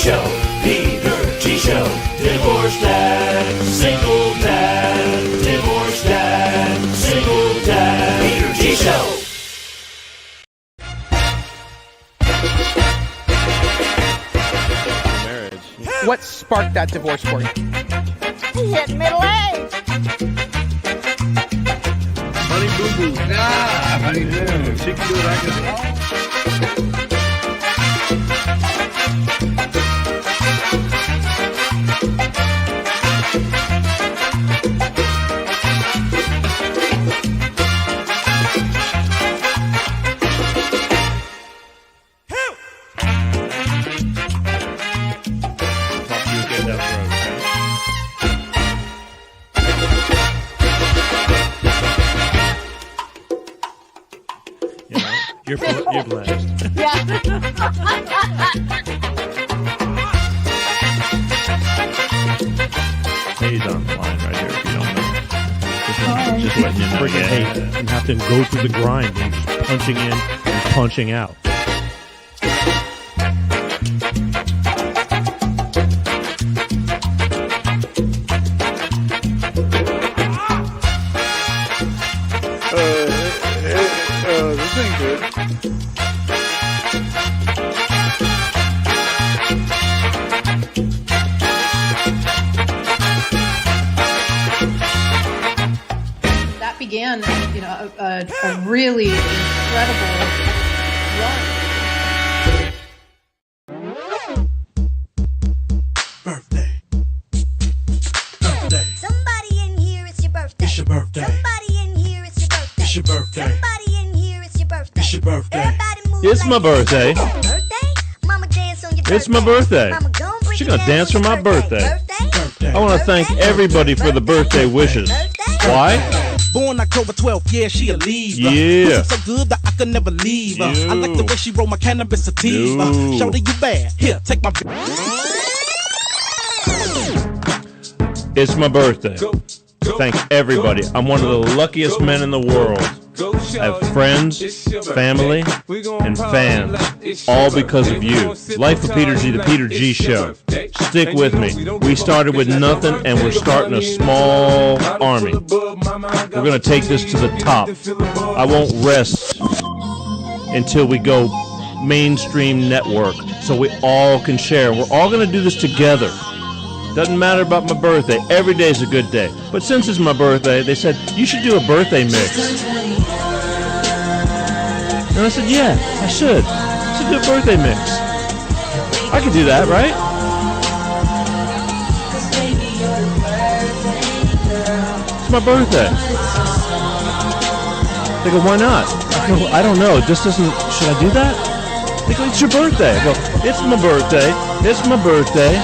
Show, Peter G Show. Divorced dad, single dad, divorced dad, single dad. Peter G Show. Marriage. What sparked that divorce for you? He hit middle age. Honey boo boo. Honey boo boo. She can do it. I can. You're blessed. Yeah. He's on the line right here if you don't know. Just letting you know. Freaking hate and have to go through the grind and just punching in and punching out. This ain't good. That began, a really incredible run. Birthday. Birthday. Somebody in here, it's your birthday. It's your birthday. Somebody in here, it's your birthday. It's your birthday. Somebody in here, it's your birthday. It's your birthday. Everybody move It's like my birthday. Birthday? Mama dance on your birthday. It's my birthday. Mama gon' bring She's you gonna dance for on my your birthday. Birthday? I want to thank everybody for the birthday wishes. Why? Born October 12th, yeah, she a Libra. Yeah. Pussy so good that I could never leave her. I like the way she roll my cannabis sativa. Yo. Shorty, you bad. Here, take my... It's my birthday. Thank everybody. I'm one of the luckiest men in the world. I have friends, family, and fans, all because of you. Life of Peter G, the Peter G Show. Stick with me. We started with nothing, and we're starting a small army. We're going to take this to the top. I won't rest until we go mainstream network, so we all can share. We're all going to do this together. Doesn't matter about my birthday. Every day is a good day. But since it's my birthday, they said, you should do a birthday mix. And I said, yeah, I should. I should do a birthday mix. I could do that, right? It's my birthday. They go, why not? I go, I don't know. It just doesn't, should I do that? They go, it's your birthday. I go, it's my birthday. It's my birthday.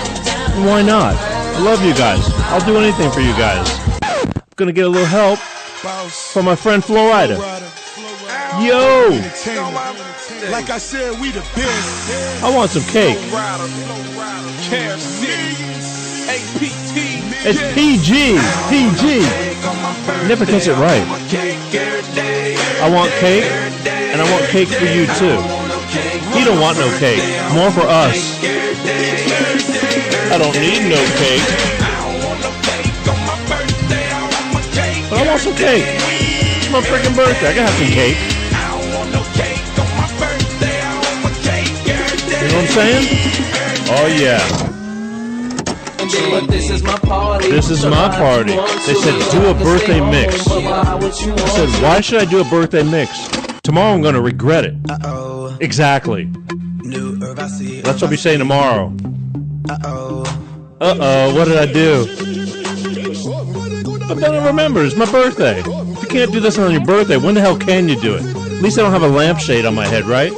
Why not? I love you guys. I'll do anything for you guys. I'm gonna get a little help from my friend Florida. Yo! Like I said, we the best. I want some cake. It's PG. PG. Never gets it right. I want cake, and I want cake for you too. He don't want no cake. More for us. I don't need no cake. But I want some cake. It's my freaking birthday. I gotta have some cake. You know what I'm saying? Oh yeah. This is my party. This is my party. They said do a birthday mix. I said, why should I do a birthday mix? Tomorrow I'm gonna regret it. Exactly. That's what I'll be saying tomorrow. Uh-oh, what did I do? But then I remember, it's my birthday. If you can't do this on your birthday, when the hell can you do it? At least I don't have a lampshade on my head, right?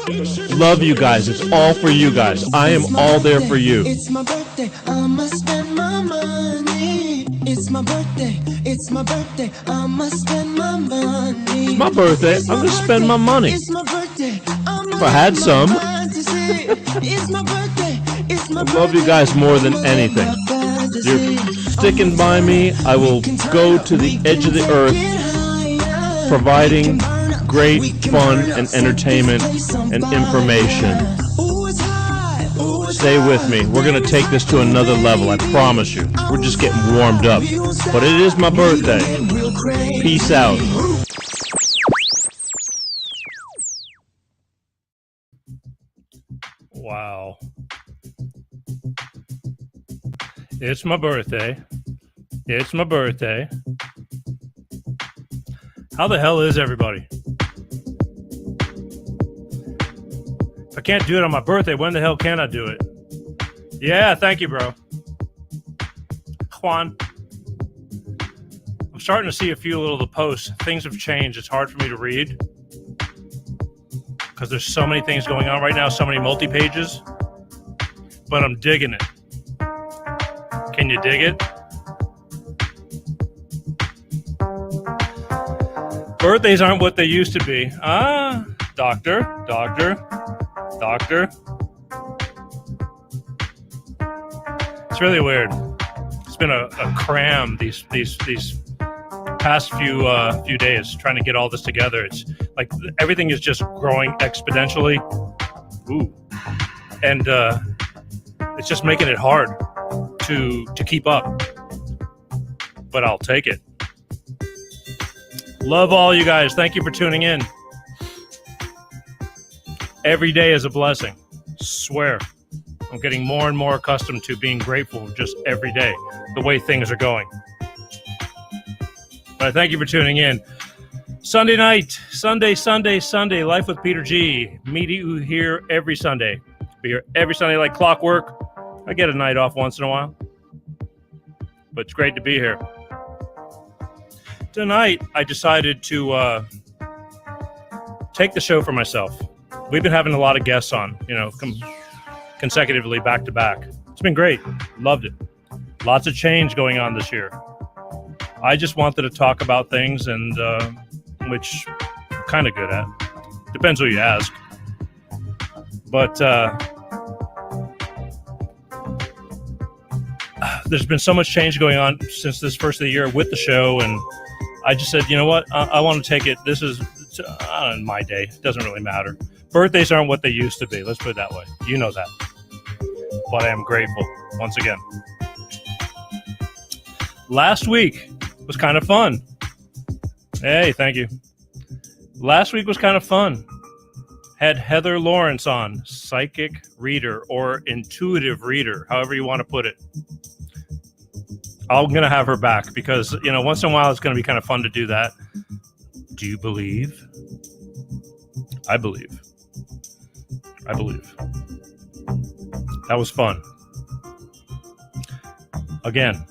Love you guys. It's all for you guys. I am all there for you. It's my birthday. I must spend my money. It's my birthday. It's my birthday. I must spend my money. It's my birthday. I'm going to spend my money. It's my birthday. If I had some. It's my birthday. It's my I love you guys more than anything. You're sticking by me. I will go to the edge of the earth, providing great fun and entertainment and information. Stay with me. We're going to take this to another level, I promise you. We're just getting warmed up. But it is my birthday. Peace out. Wow. It's my birthday. It's my birthday. How the hell is everybody? If I can't do it on my birthday, when the hell can I do it? Yeah, thank you, bro. Juan. I'm starting to see a few little of the posts. Things have changed. It's hard for me to read because there's so many things going on right now, so many multi-pages. But I'm digging it. Can you dig it? Birthdays aren't what they used to be. Ah, doctor. It's really weird. It's been a cram these past few days trying to get all this together. It's like everything is just growing exponentially. Ooh, and it's just making it hard to keep up. But I'll take it. Love all you guys. Thank you for tuning in. Every day is a blessing. Swear. I'm getting more and more accustomed to being grateful just every day, the way things are going. But thank you for tuning in. Sunday night, Sunday, Life with Peter G. Meet you here every Sunday. Be here every Sunday like clockwork. I get a night off once in a while. But it's great to be here. Tonight, I decided to take the show for myself. We've been having a lot of guests on, consecutively back to back. It's been great. Loved it. Lots of change going on this year. I just wanted to talk about things, and which I'm kind of good at. Depends who you ask. But there's been so much change going on since this first of the year with the show, and I just said, you know what? I want to take it. This is my day. It doesn't really matter. Birthdays aren't what they used to be. Let's put it that way. You know that. But I am grateful once again. Last week was kind of fun. Hey, thank you. Last week was kind of fun. Had Heather Lawrence on, psychic reader or intuitive reader, however you want to put it. I'm going to have her back because, once in a while it's going to be kind of fun to do that. Do you believe? I believe. That was fun. Again.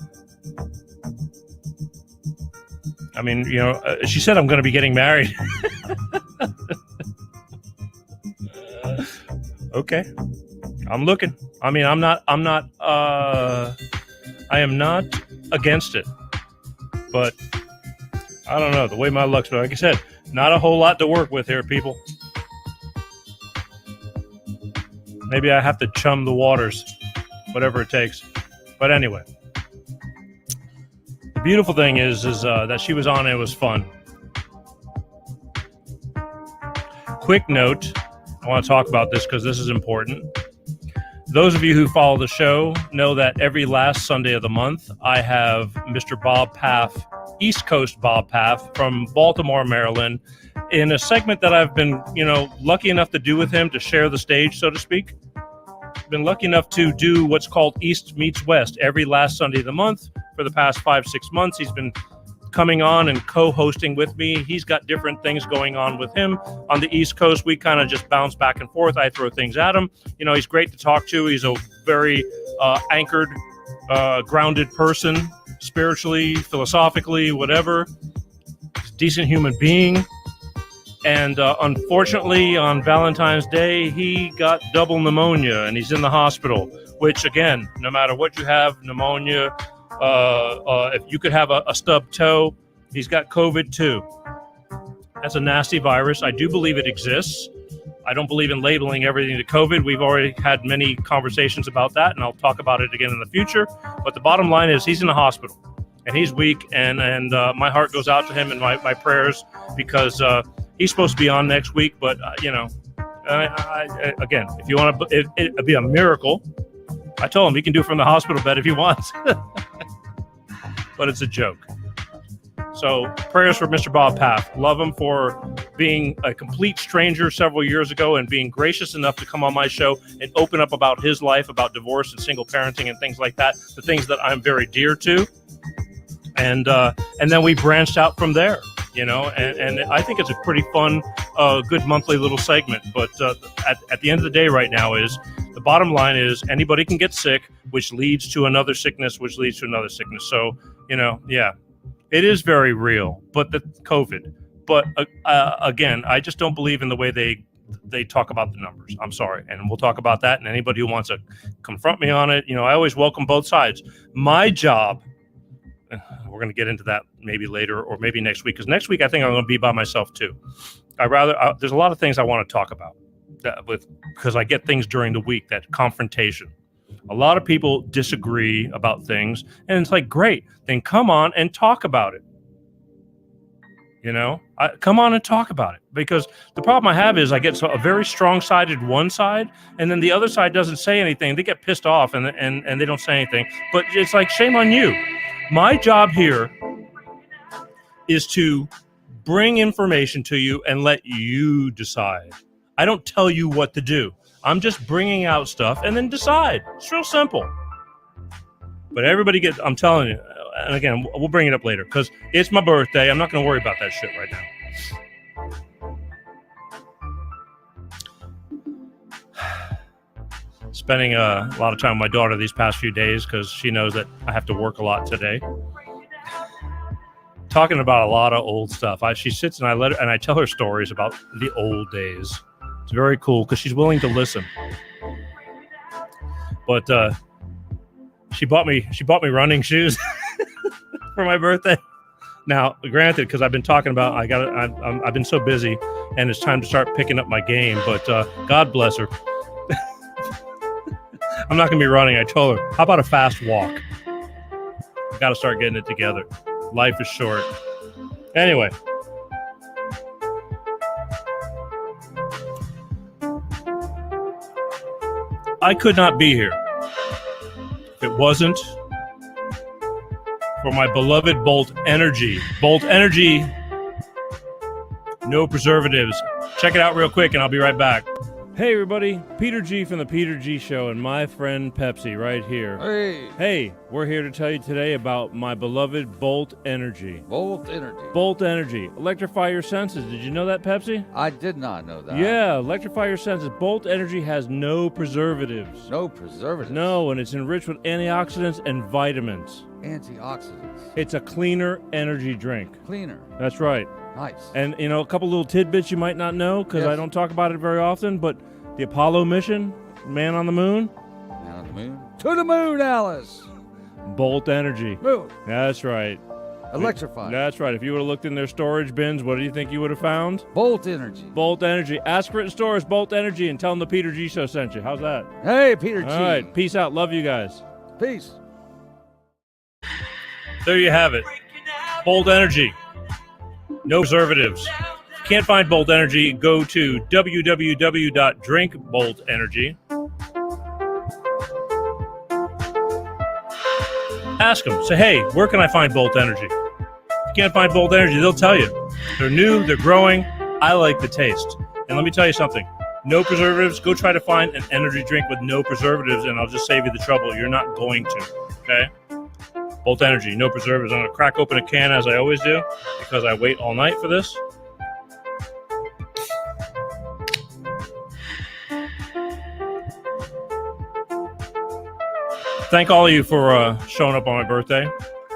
I mean, she said I'm going to be getting married. Okay. I'm looking. I mean, I am not against it, but I don't know the way my luck's been. Like I said, not a whole lot to work with here, people. Maybe I have to chum the waters, whatever it takes. But anyway, the beautiful thing is that she was on and it was fun. Quick note, I want to talk about this because this is important. Those of you who follow the show know that every last Sunday of the month, I have Mr. Bob Paff, East Coast Bob Paff from Baltimore, Maryland, in a segment that I've been, lucky enough to do with him to share the stage, so to speak. Been lucky enough to do what's called East Meets West every last Sunday of the month for the past 5-6 months. He's been coming on and co-hosting with me. He's got different things going on with him. On the East Coast, we kind of just bounce back and forth. I throw things at him. He's great to talk to. He's a very anchored, grounded person, spiritually, philosophically, whatever. Decent human being. And unfortunately, on Valentine's Day, he got double pneumonia, and he's in the hospital, which, again, no matter what you have, pneumonia, if you could have a stub toe, he's got COVID too. That's a nasty virus. I do believe it exists. I don't believe in labeling everything to COVID. We've already had many conversations about that, and I'll talk about it again in the future. But the bottom line is he's in the hospital, and he's weak, and my heart goes out to him and my prayers because he's supposed to be on next week, but, Again, if you want to, it'd be a miracle. I told him he can do it from the hospital bed if he wants, but it's a joke. So prayers for Mr. Bob Paff. Love him for being a complete stranger several years ago and being gracious enough to come on my show and open up about his life, about divorce and single parenting and things like that, the things that I'm very dear to. And then we branched out from there, and I think it's a pretty fun, good monthly little segment. But at the end of the day right now is the bottom line is anybody can get sick, which leads to another sickness, which leads to another sickness. So, yeah. It is very real, but the COVID. But again, I just don't believe in the way they talk about the numbers. I'm sorry, and we'll talk about that. And anybody who wants to confront me on it, I always welcome both sides. My job, we're going to get into that maybe later or maybe next week, because next week I think I'm going to be by myself too. There's a lot of things I want to talk about because I get things during the week, that confrontation. A lot of people disagree about things, and it's like, great, then come on and talk about it. Come on and talk about it, because the problem I have is I get a very strong-sided one side, and then the other side doesn't say anything. They get pissed off and they don't say anything. But it's like, shame on you. My job here is to bring information to you and let you decide. I don't tell you what to do. I'm just bringing out stuff and then decide. It's real simple. But I'm telling you, and again, we'll bring it up later because it's my birthday. I'm not going to worry about that shit right now. Spending a lot of time with my daughter these past few days because she knows that I have to work a lot today. Talking about a lot of old stuff. She sits and I tell her stories about the old days. It's very cool because she's willing to listen. But she bought me running shoes for my birthday. Now, granted, because I've been talking about I've been so busy and it's time to start picking up my game. But God bless her. I'm not gonna be running. I told her, how about a fast walk? Got to start getting it together. Life is short. Anyway. I could not be here if it wasn't for my beloved Bolt Energy. Bolt Energy, no preservatives. Check it out real quick and I'll be right back. Hey everybody, Peter G from the Peter G Show and my friend Pepsi right here. Hey, we're here to tell you today about my beloved Bolt Energy. Bolt Energy. Bolt Energy. Electrify your senses. Did you know that, Pepsi? I did not know that. Yeah, electrify your senses. Bolt Energy has no preservatives. No preservatives? No, and it's enriched with antioxidants and vitamins. Antioxidants. It's a cleaner energy drink. Cleaner. That's right. Nice. And, a couple little tidbits you might not know because Yes. I don't talk about it very often, but the Apollo mission, man on the moon. Man on the moon. To the moon, Alice. Bolt Energy. Moon. That's right. Electrified. That's right. If you would have looked in their storage bins, what do you think you would have found? Bolt Energy. Bolt Energy. Ask for it in stores, Bolt Energy, and tell them the Peter G Show sent you. How's that? Hey, Peter G. All right. Peace out. Love you guys. Peace. There you have it. Bolt Energy. No preservatives. If you can't find Bolt Energy, go to www.drinkboltenergy. Ask them. Say, hey, where can I find Bolt Energy? If you can't find Bolt Energy, they'll tell you. They're new. They're growing. I like the taste. And let me tell you something. No preservatives. Go try to find an energy drink with no preservatives, and I'll just save you the trouble. You're not going to. Okay? Bolt Energy, no preservatives. I'm going to crack open a can as I always do because I wait all night for this. Thank all of you for showing up on my birthday.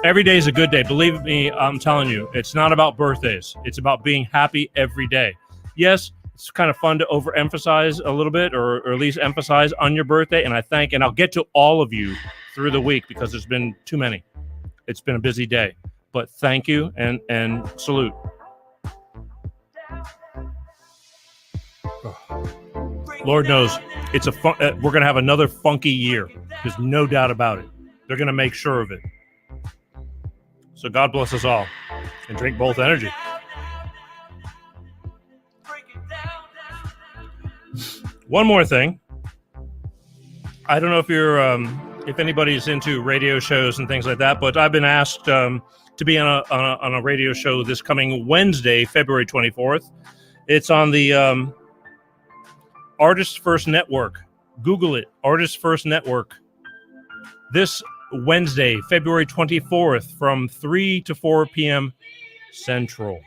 Every day is a good day. Believe me, I'm telling you, it's not about birthdays. It's about being happy every day. Yes, it's kind of fun to overemphasize a little bit or at least emphasize on your birthday. And I'll get to all of you through the week because there's been too many. It's been a busy day, but thank you and salute. Lord knows it's we're going to have another funky year. There's no doubt about it. They're going to make sure of it. So God bless us all and drink Bolt Energy. One more thing. I don't know if you're, if anybody's into radio shows and things like that, but I've been asked to be on a radio show this coming Wednesday, February 24th. It's on the Artists First Network. Google it, Artists First Network. This Wednesday, February 24th, from 3 to 4 p.m. Central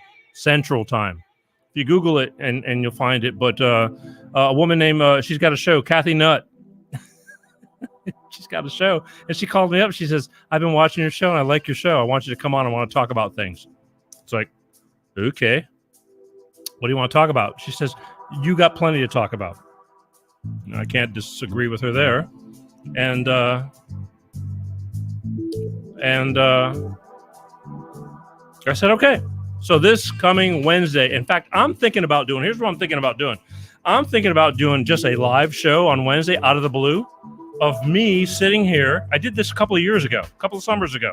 Time. If you Google it, and you'll find it. But a woman named, she's got a show, Kathy Nutt. She's got a show, and she called me up. She says, I've been watching your show, and I like your show. I want you to come on. I want to talk about things. It's like, okay. What do you want to talk about? She says, you got plenty to talk about. I can't disagree with her there. And I said, okay. So this coming Wednesday, in fact, here's what I'm thinking about doing. I'm thinking about doing just a live show on Wednesday out of the blue of me sitting here. I did this a couple of summers ago,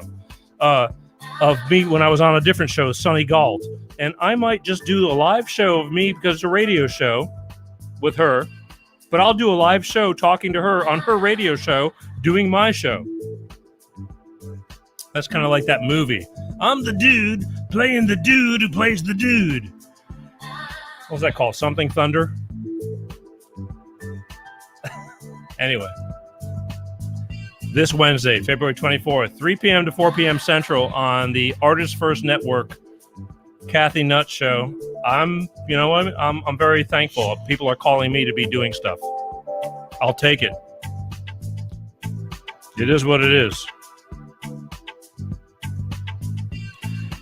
of me when I was on a different show, Sonny Galt. And I might just do a live show of me because it's a radio show with her. But I'll do a live show talking to her on her radio show, doing my show. That's kind of like that movie. I'm the dude playing the dude who plays the dude. What was that called? Something Thunder? Anyway. This Wednesday, February 24th, 3 p.m. to 4 p.m. Central on the Artists First Network, Kathy Nutt Show. I'm very thankful. People are calling me to be doing stuff. I'll take it. It is what it is.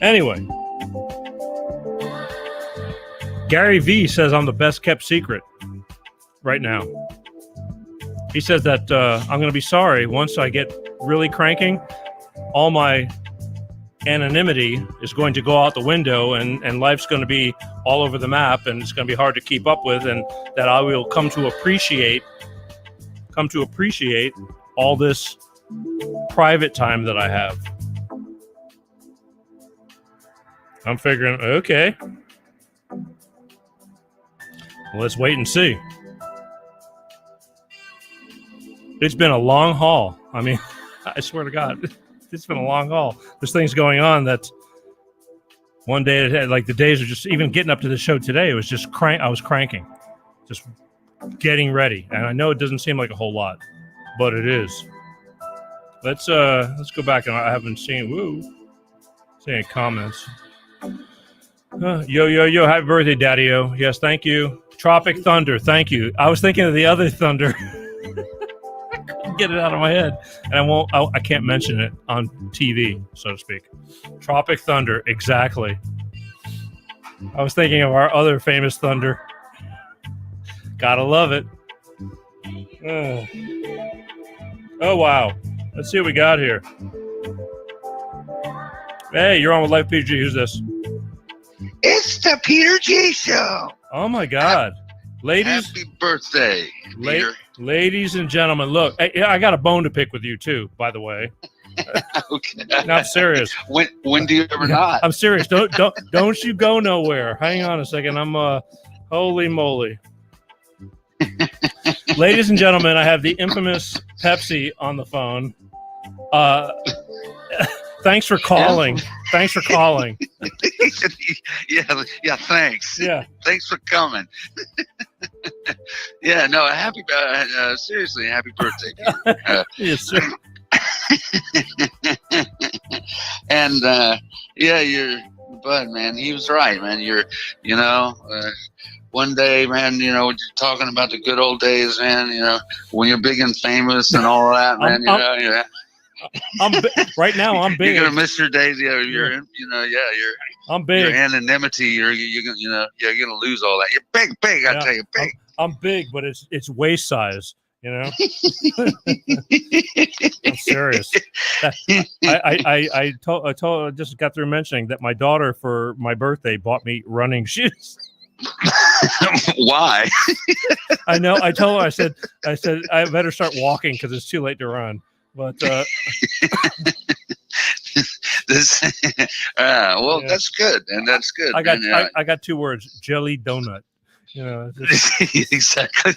Anyway, Gary V says I'm the best kept secret right now. He says that I'm going to be sorry once I get really cranking. All my anonymity is going to go out the window, and life's going to be all over the map, and it's going to be hard to keep up with, and that I will come to appreciate all this private time that I have. I'm figuring, okay, let's wait and see. It's been a long haul. I mean, I swear to God, it's been a long haul. There's things going on that one day, like the days are just, even getting up to the show today, it was just I was cranking, just getting ready. And I know it doesn't seem like a whole lot, but it is. Let's go back, and I haven't seen any comments. Yo, happy birthday, Daddy-O. Yes, thank you. Tropic Thunder, thank you. I was thinking of the other thunder. Get it out of my head, and I can't mention it on TV, so to speak. Tropic Thunder, exactly. I was thinking of our other famous thunder. Gotta love it. Oh wow, let's see what we got here. Hey, you're on with Life PG. Who's this? It's the Peter G Show. Oh my God, ladies! Happy birthday, Peter. Ladies and gentlemen, look, I got a bone to pick with you too, by the way. Okay. Not serious. When do you ever not? I'm serious. Don't you go nowhere. Hang on a second. I'm holy moly. Ladies and gentlemen, I have the infamous Pepsi on the phone. Thanks for calling. Thanks for calling. Yeah, thanks. Yeah. Thanks for coming. Yeah, no, seriously, happy birthday, Peter. Yes, sir. And you're Bud, man. He was right, man. One day, man, you're talking about the good old days, man. When you're big and famous and all that, man. Right now, I'm big. You're gonna miss your days. I'm big. Your anonymity. You're gonna lose all that. You're big. I tell you, big. I'm big, but it's waist size. I'm serious. I just got through mentioning that my daughter for my birthday bought me running shoes. Why? I know. I told her. I said I better start walking because it's too late to run. But that's good, and that's good. I got 2 words: jelly donut. You know, Exactly.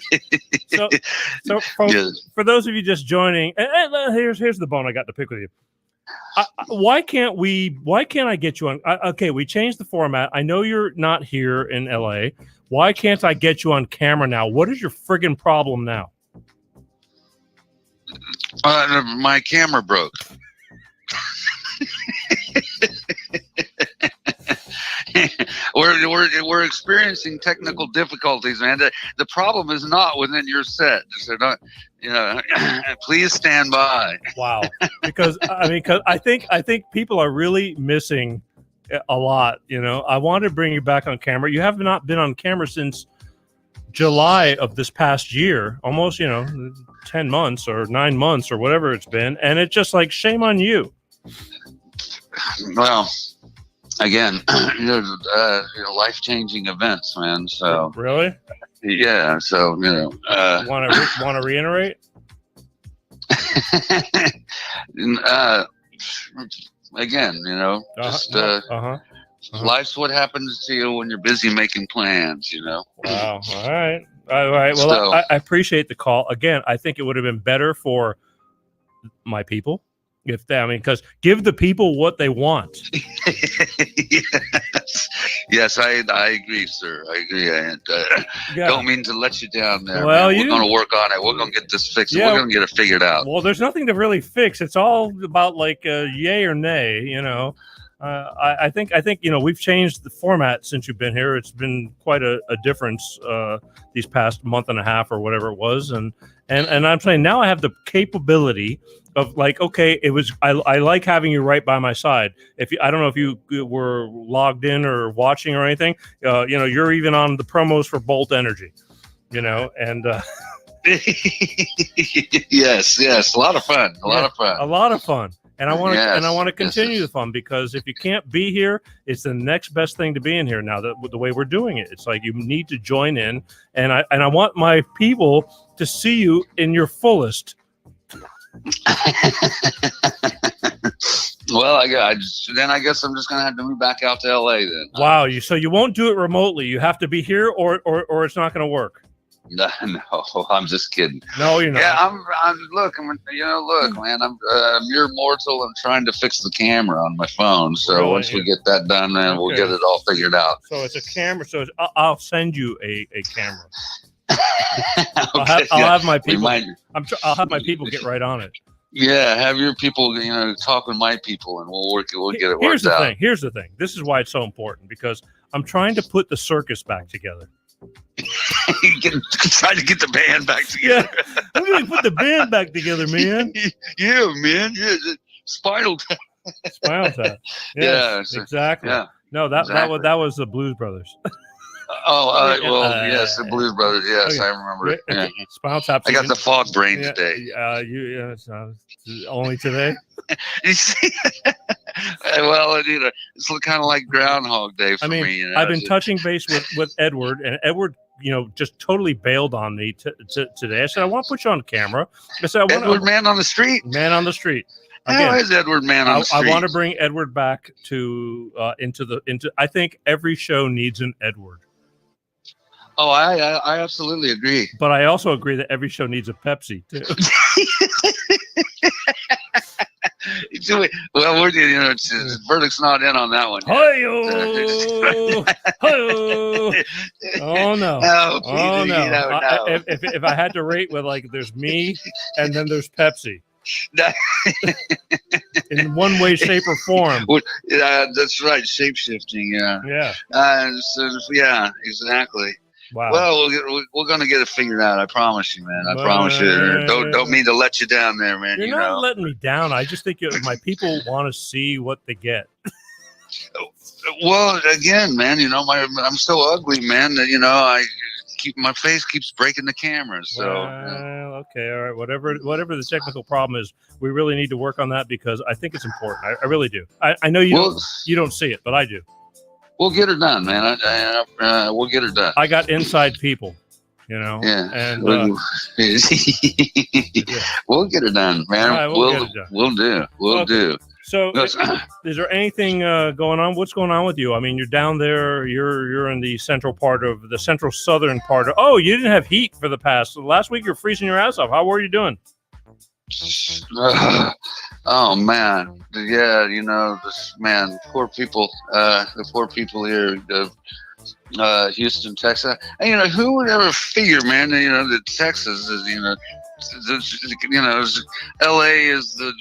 so folks, Yes. for those of you just joining, here's the bone I got to pick with you. Why can't I get you on? Okay, we changed the format. I know you're not here in LA. Why can't I get you on camera now? What is your friggin' problem now? My camera broke. we're experiencing technical difficulties, man. The problem is not within your set, so don't, please stand by. Wow, because I think people are really missing a lot. I want to bring you back on camera. You have not been on camera since July of this past year, almost 10 months or 9 months or whatever it's been, and it's just like shame on you. Well, again, life-changing events, man. So really, yeah. So want to reiterate? Again, life's what happens to you when you're busy making plans. Wow. All right. Well, so, I appreciate the call. Again, I think it would have been better for my people. Because give the people what they want. Yes, I agree, sir. I agree. And don't mean to let you down there. Well, we're going to work on it. We're going to get this fixed. Yeah. We're going to get it figured out. Well, there's nothing to really fix. It's all about like yay or nay. I think we've changed the format since you've been here. It's been quite a difference these past month and a half or whatever it was, and I'm saying now I have the capability of like, okay, I like having you right by my side. I don't know if you were logged in or watching or anything, you're even on the promos for Bolt Energy, and yes, a lot of fun, a lot of fun. And I want to continue the fun, because if you can't be here, it's the next best thing to be in here. Now that the way we're doing it, it's like you need to join in, and I want my people to see you in your fullest. Well, I guess I'm just gonna have to move back out to LA then. Wow, so you won't do it remotely. You have to be here, or it's not going to work. No, I'm just kidding. No, you're not. Yeah, look, man. I'm mere mortal. I'm trying to fix the camera on my phone. So really? Once we get that done, man, we'll get it all figured out. So it's a camera. So I'll send you a camera. Okay, I'll have my people. I'll have my people get right on it. Yeah, have your people, talk with my people, and we'll get it worked out. Here's the thing. This is why it's so important, because I'm trying to put the circus back together. Trying to get the band back together. Yeah, I'm going to put the band back together, man. Yeah, man. Yeah, Spinal Tap. Spinal Tap. Yes, yeah, exactly. Yeah. No, that was the Blues Brothers. Yes, the Blues Brothers. Yes, I remember. Yeah. Spinal Tap. I got the fog brain today. Only today. You see, well, it's kind of like Groundhog Day for me. I've been touching base with Edward, and Edward, just totally bailed on me today. I said, I want to put you on camera. I said, Edward, man on the street. Man on the street. How is Edward man on the street? I want to bring Edward back to into. I think every show needs an Edward. Oh, I absolutely agree. But I also agree that every show needs a Pepsi too. Well, verdict's not in on that one. Hi-yo! Hi-yo! Oh no! Oh no! If I had to rate with there's me and then there's Pepsi. In one way, shape, or form. That's right. Shape shifting. Yeah. Yeah. Exactly. Wow. Well, we're going to get it figured out. I promise you, man. I promise you. Don't mean to let you down there, man. You're not letting me down. I just think my people want to see what they get. Well, again, man, I'm so ugly, man, that, my face keeps breaking the camera. So okay, all right, whatever the technical problem is, we really need to work on that, because I think it's important. I really do. I know you don't see it, but I do. We'll get her done, man. We'll get her done. I got inside people, Yeah. And we'll get her done, man. Right, we'll do. So, is there anything going on? What's going on with you? I mean, you're down there. You're in the central southern part of. Oh, you didn't have heat for the last week. You're freezing your ass off. How were you doing? Oh man, yeah, poor people. The poor people here. Houston, Texas. And, who would ever figure, man, that Texas is, LA is the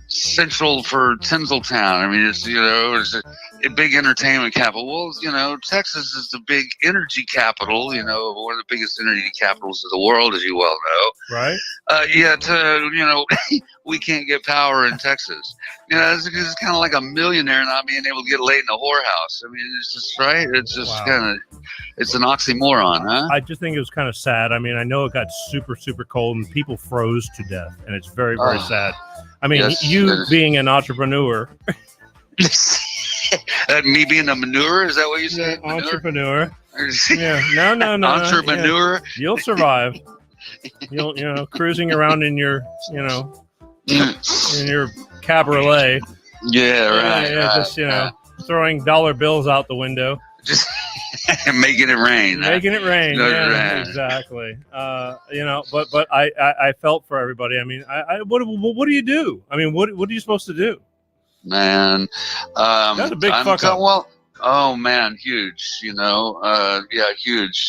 central for Tinseltown. I mean, it's a big entertainment capital. Well, Texas is the big energy capital. One of the biggest energy capitals of the world, as you well know. Right. Yet, we can't get power in Texas. It's kind of like a millionaire not being able to get laid in a whorehouse. I mean, it's just right. It's just it's an oxymoron, huh? I just think it was kind of sad. I mean, I know it got super, super cold and people froze to death, and it's very, very sad. I mean, yes, you being an entrepreneur. Me being a manure? Is that what you said? Yeah, entrepreneur. Yeah. No. Entrepreneur. Yeah. You'll survive. You'll, cruising around in your, in your cabriolet. Yeah, right. Yeah, just, throwing dollar bills out the window. Just making it rain. Making it rain. Yeah, exactly. But I felt for everybody. I mean, what do you do? I mean, what are you supposed to do? Man, that's a big fuck up. Well, oh man, huge. Huge.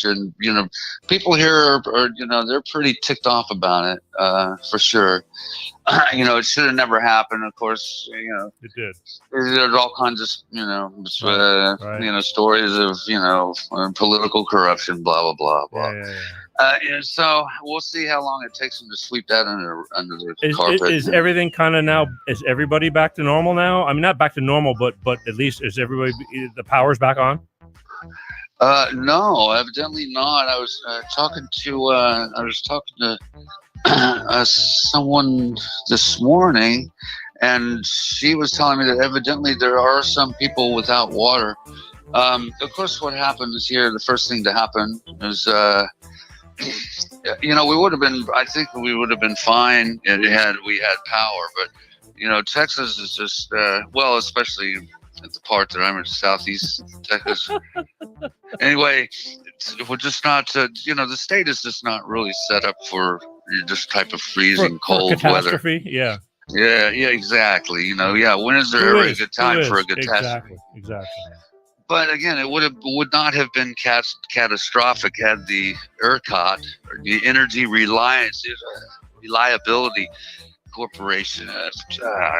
And people here are they're pretty ticked off about it, for sure. It should have never happened. Of course, it did. There's all kinds of, stories of political corruption, blah blah blah blah. And so we'll see how long it takes them to sweep that under the carpet. Is everything kind of now? Is everybody back to normal now? I mean, not back to normal, but at least is everybody the power's back on? No, evidently not. I was talking to someone this morning, and she was telling me that evidently there are some people without water. Of course, what happens here, the first thing to happen is, we would have been. I think we would have been fine had we had power, but Texas is just especially at the part that I'm in, southeast Texas. Anyway, we're just not. The state is just not really set up for this type of freezing cold weather. Yeah. Yeah, exactly. When is there ever a good time for a catastrophe? Exactly. But again, it would not have been catastrophic had the ERCOT, or the Energy Reliability Corporation.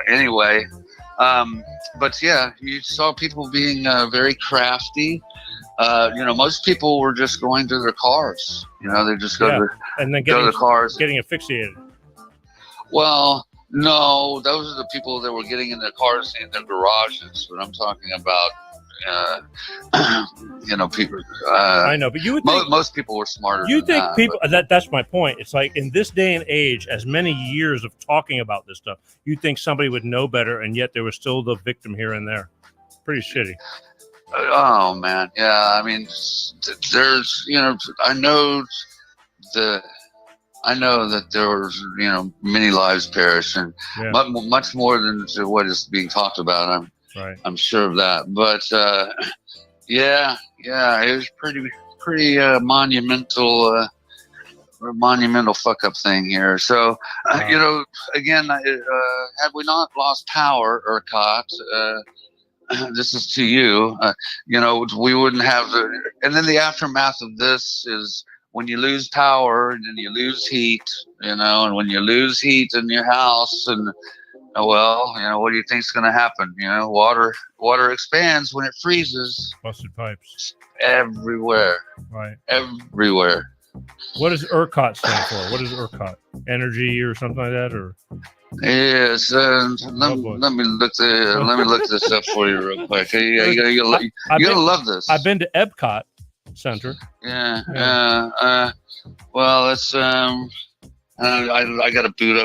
Anyway, but yeah, you saw people being very crafty. Most people were just going to their cars. They just go to the cars, getting asphyxiated. Well, no, those are the people that were getting in their cars in their garages. But I'm talking about, people. I know, but you would think most people were smarter. You think that, people? That's my point. It's like in this day and age, as many years of talking about this stuff, you'd think somebody would know better, and yet there was still the victim here and there. Pretty shitty. Oh man, yeah. I mean, there's, I know that there was, many lives perished, and much more than what is being talked about. I'm sure of that. But it was pretty monumental fuck up thing here. So again, had we not lost power, ERCOT, this is to you, we wouldn't have and then the aftermath of this is when you lose power and then you lose heat, and when you lose heat in your house, and what do you think is going to happen? Water expands when it freezes. Busted pipes everywhere. Right. Everywhere. What does ERCOT stand for? What is ERCOT? Energy or something like that, or? Yes. Let me look this up for you real quick. You're gonna love this. I've been to Epcot Center. Yeah. Well, it's I got to boot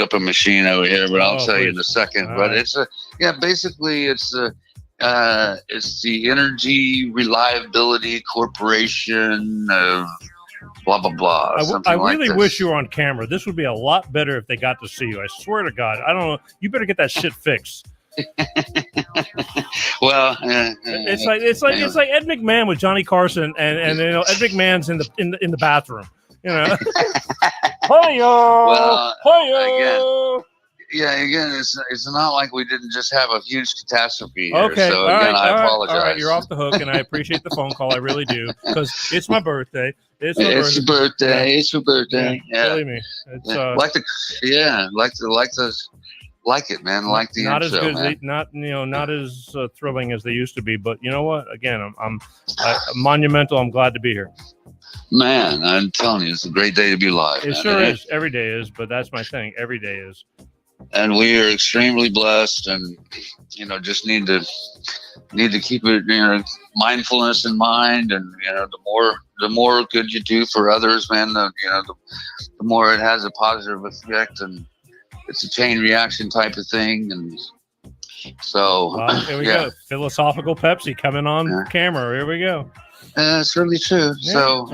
up a machine over here, but I'll tell you in a second. But it's basically it's the Energy Reliability Corporation of blah blah blah. I like really this. wish you were on camera. This would be a lot better if they got to see you. I swear to God. I don't know. You better get that shit fixed. Well, it's like Ed McMahon with Johnny Carson, and you know Ed McMahon's in the bathroom. You know. Well, Hi-yo. again, it's not like we didn't just have a huge catastrophe here. Okay, So all again, right, I apologize. All right, you're off the hook, and I appreciate the phone call. I really do, because it's my birthday. It's your birthday. Yeah. It's your birthday. Yeah. Believe me, it's like it, man. Like the not intro, as good, man. not as thrilling as they used to be. But you know what? Again, I'm monumental. I'm glad to be here. Man, I'm telling you, it's a great day to be alive. It sure is. Every day is, but that's my thing. Every day is. And we are extremely blessed, and just need to keep it, mindfulness in mind, and the more good you do for others, man, the more it has a positive effect, and it's a chain reaction type of thing, and so here we go. Philosophical Pepsi coming on camera. Here we go. It's really true. Yeah, so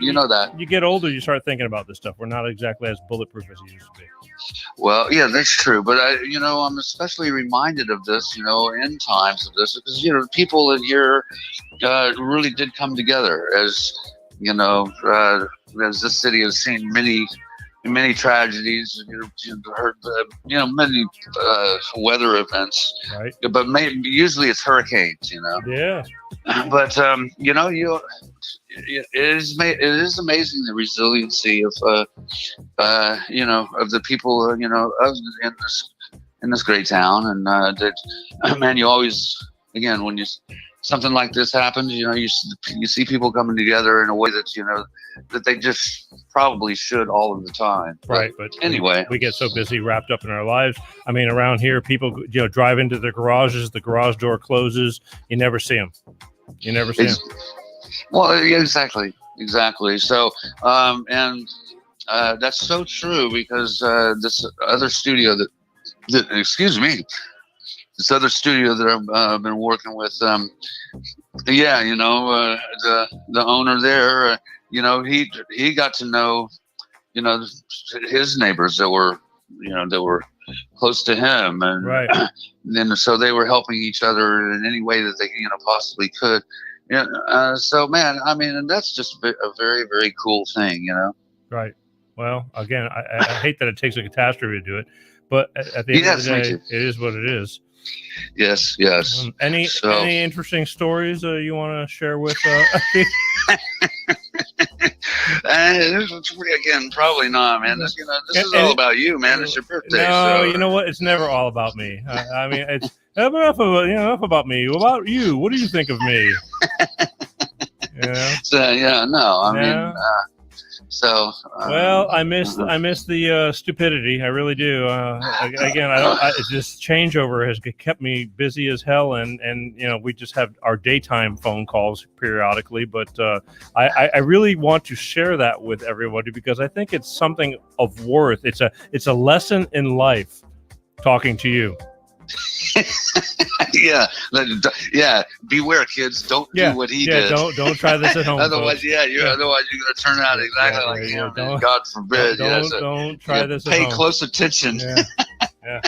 you know that you get older, you start thinking about this stuff. We're not exactly as bulletproof as you used to be. Well, yeah, that's true. But I'm especially reminded of this, in times of this, because people in here really did come together, as as this city has seen many tragedies, heard many weather events, right? But usually it's hurricanes, Yeah. But it is amazing the resiliency of of the people in this great town, and that man, you always, again, when something like this happens, you see people coming together in a way that that they just probably should all of the time. Right, but anyway, we get so busy, wrapped up in our lives. I mean, around here, people drive into their garages, the garage door closes, you never see them. You never see them. Well, yeah, exactly. So, and that's so true, because this other studio this other studio that I've been working with, the owner there, he got to know, his neighbors that were close to him, and right. then so they were helping each other in any way that they possibly could. So man, I mean, and that's just a very, very cool thing, Right. Well, again, I hate that it takes a catastrophe to do it, but at the end of the day, it is what it is. Yes. Any interesting stories you want to share with? Again, probably not, man. This is all about you, man. It's your birthday. No, so. You know what? It's never all about me. I mean, it's enough about me. What about you? What do you think of me? So I mean. So well, I miss the stupidity. I really do. Again, this changeover has kept me busy as hell, and we just have our daytime phone calls periodically. But I really want to share that with everybody, because I think it's something of worth. It's a lesson in life. Talking to you. yeah. Beware, kids. Don't do what he did. Don't try this at home. Otherwise, otherwise you're going to turn out exactly like him. God forbid. Don't try this at home. Pay close attention. Yeah.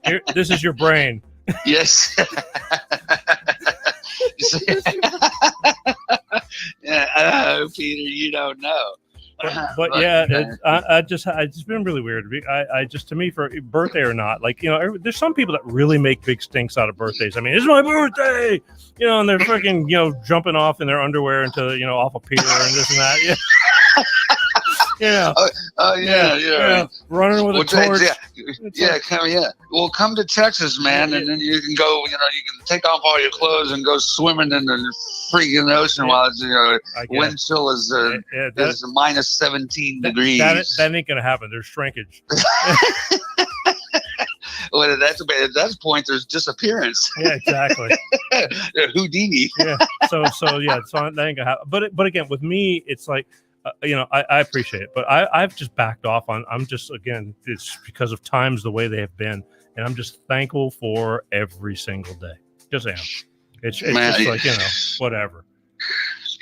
Here, this is your brain. Yes. Peter, you don't know. But yeah, it's been really weird. To me, for birthday or not, there's some people that really make big stinks out of birthdays. I mean, it's my birthday, and they're freaking, jumping off in their underwear into, off a pier and this and that. Yeah. Running with a torch. Well, come to Texas, man, and then you can go. You can take off all your clothes and go swimming in the freaking ocean while it's, wind chill is minus 17 degrees. That ain't gonna happen. There's shrinkage. Well, at that point, there's disappearance. Yeah, exactly. Houdini. Yeah. So that ain't gonna happen. But again, with me, it's like. I appreciate it, but I've just backed off on. I'm just, again, it's because of times the way they have been, and I'm just thankful for every single day. Just am. It's just like, whatever.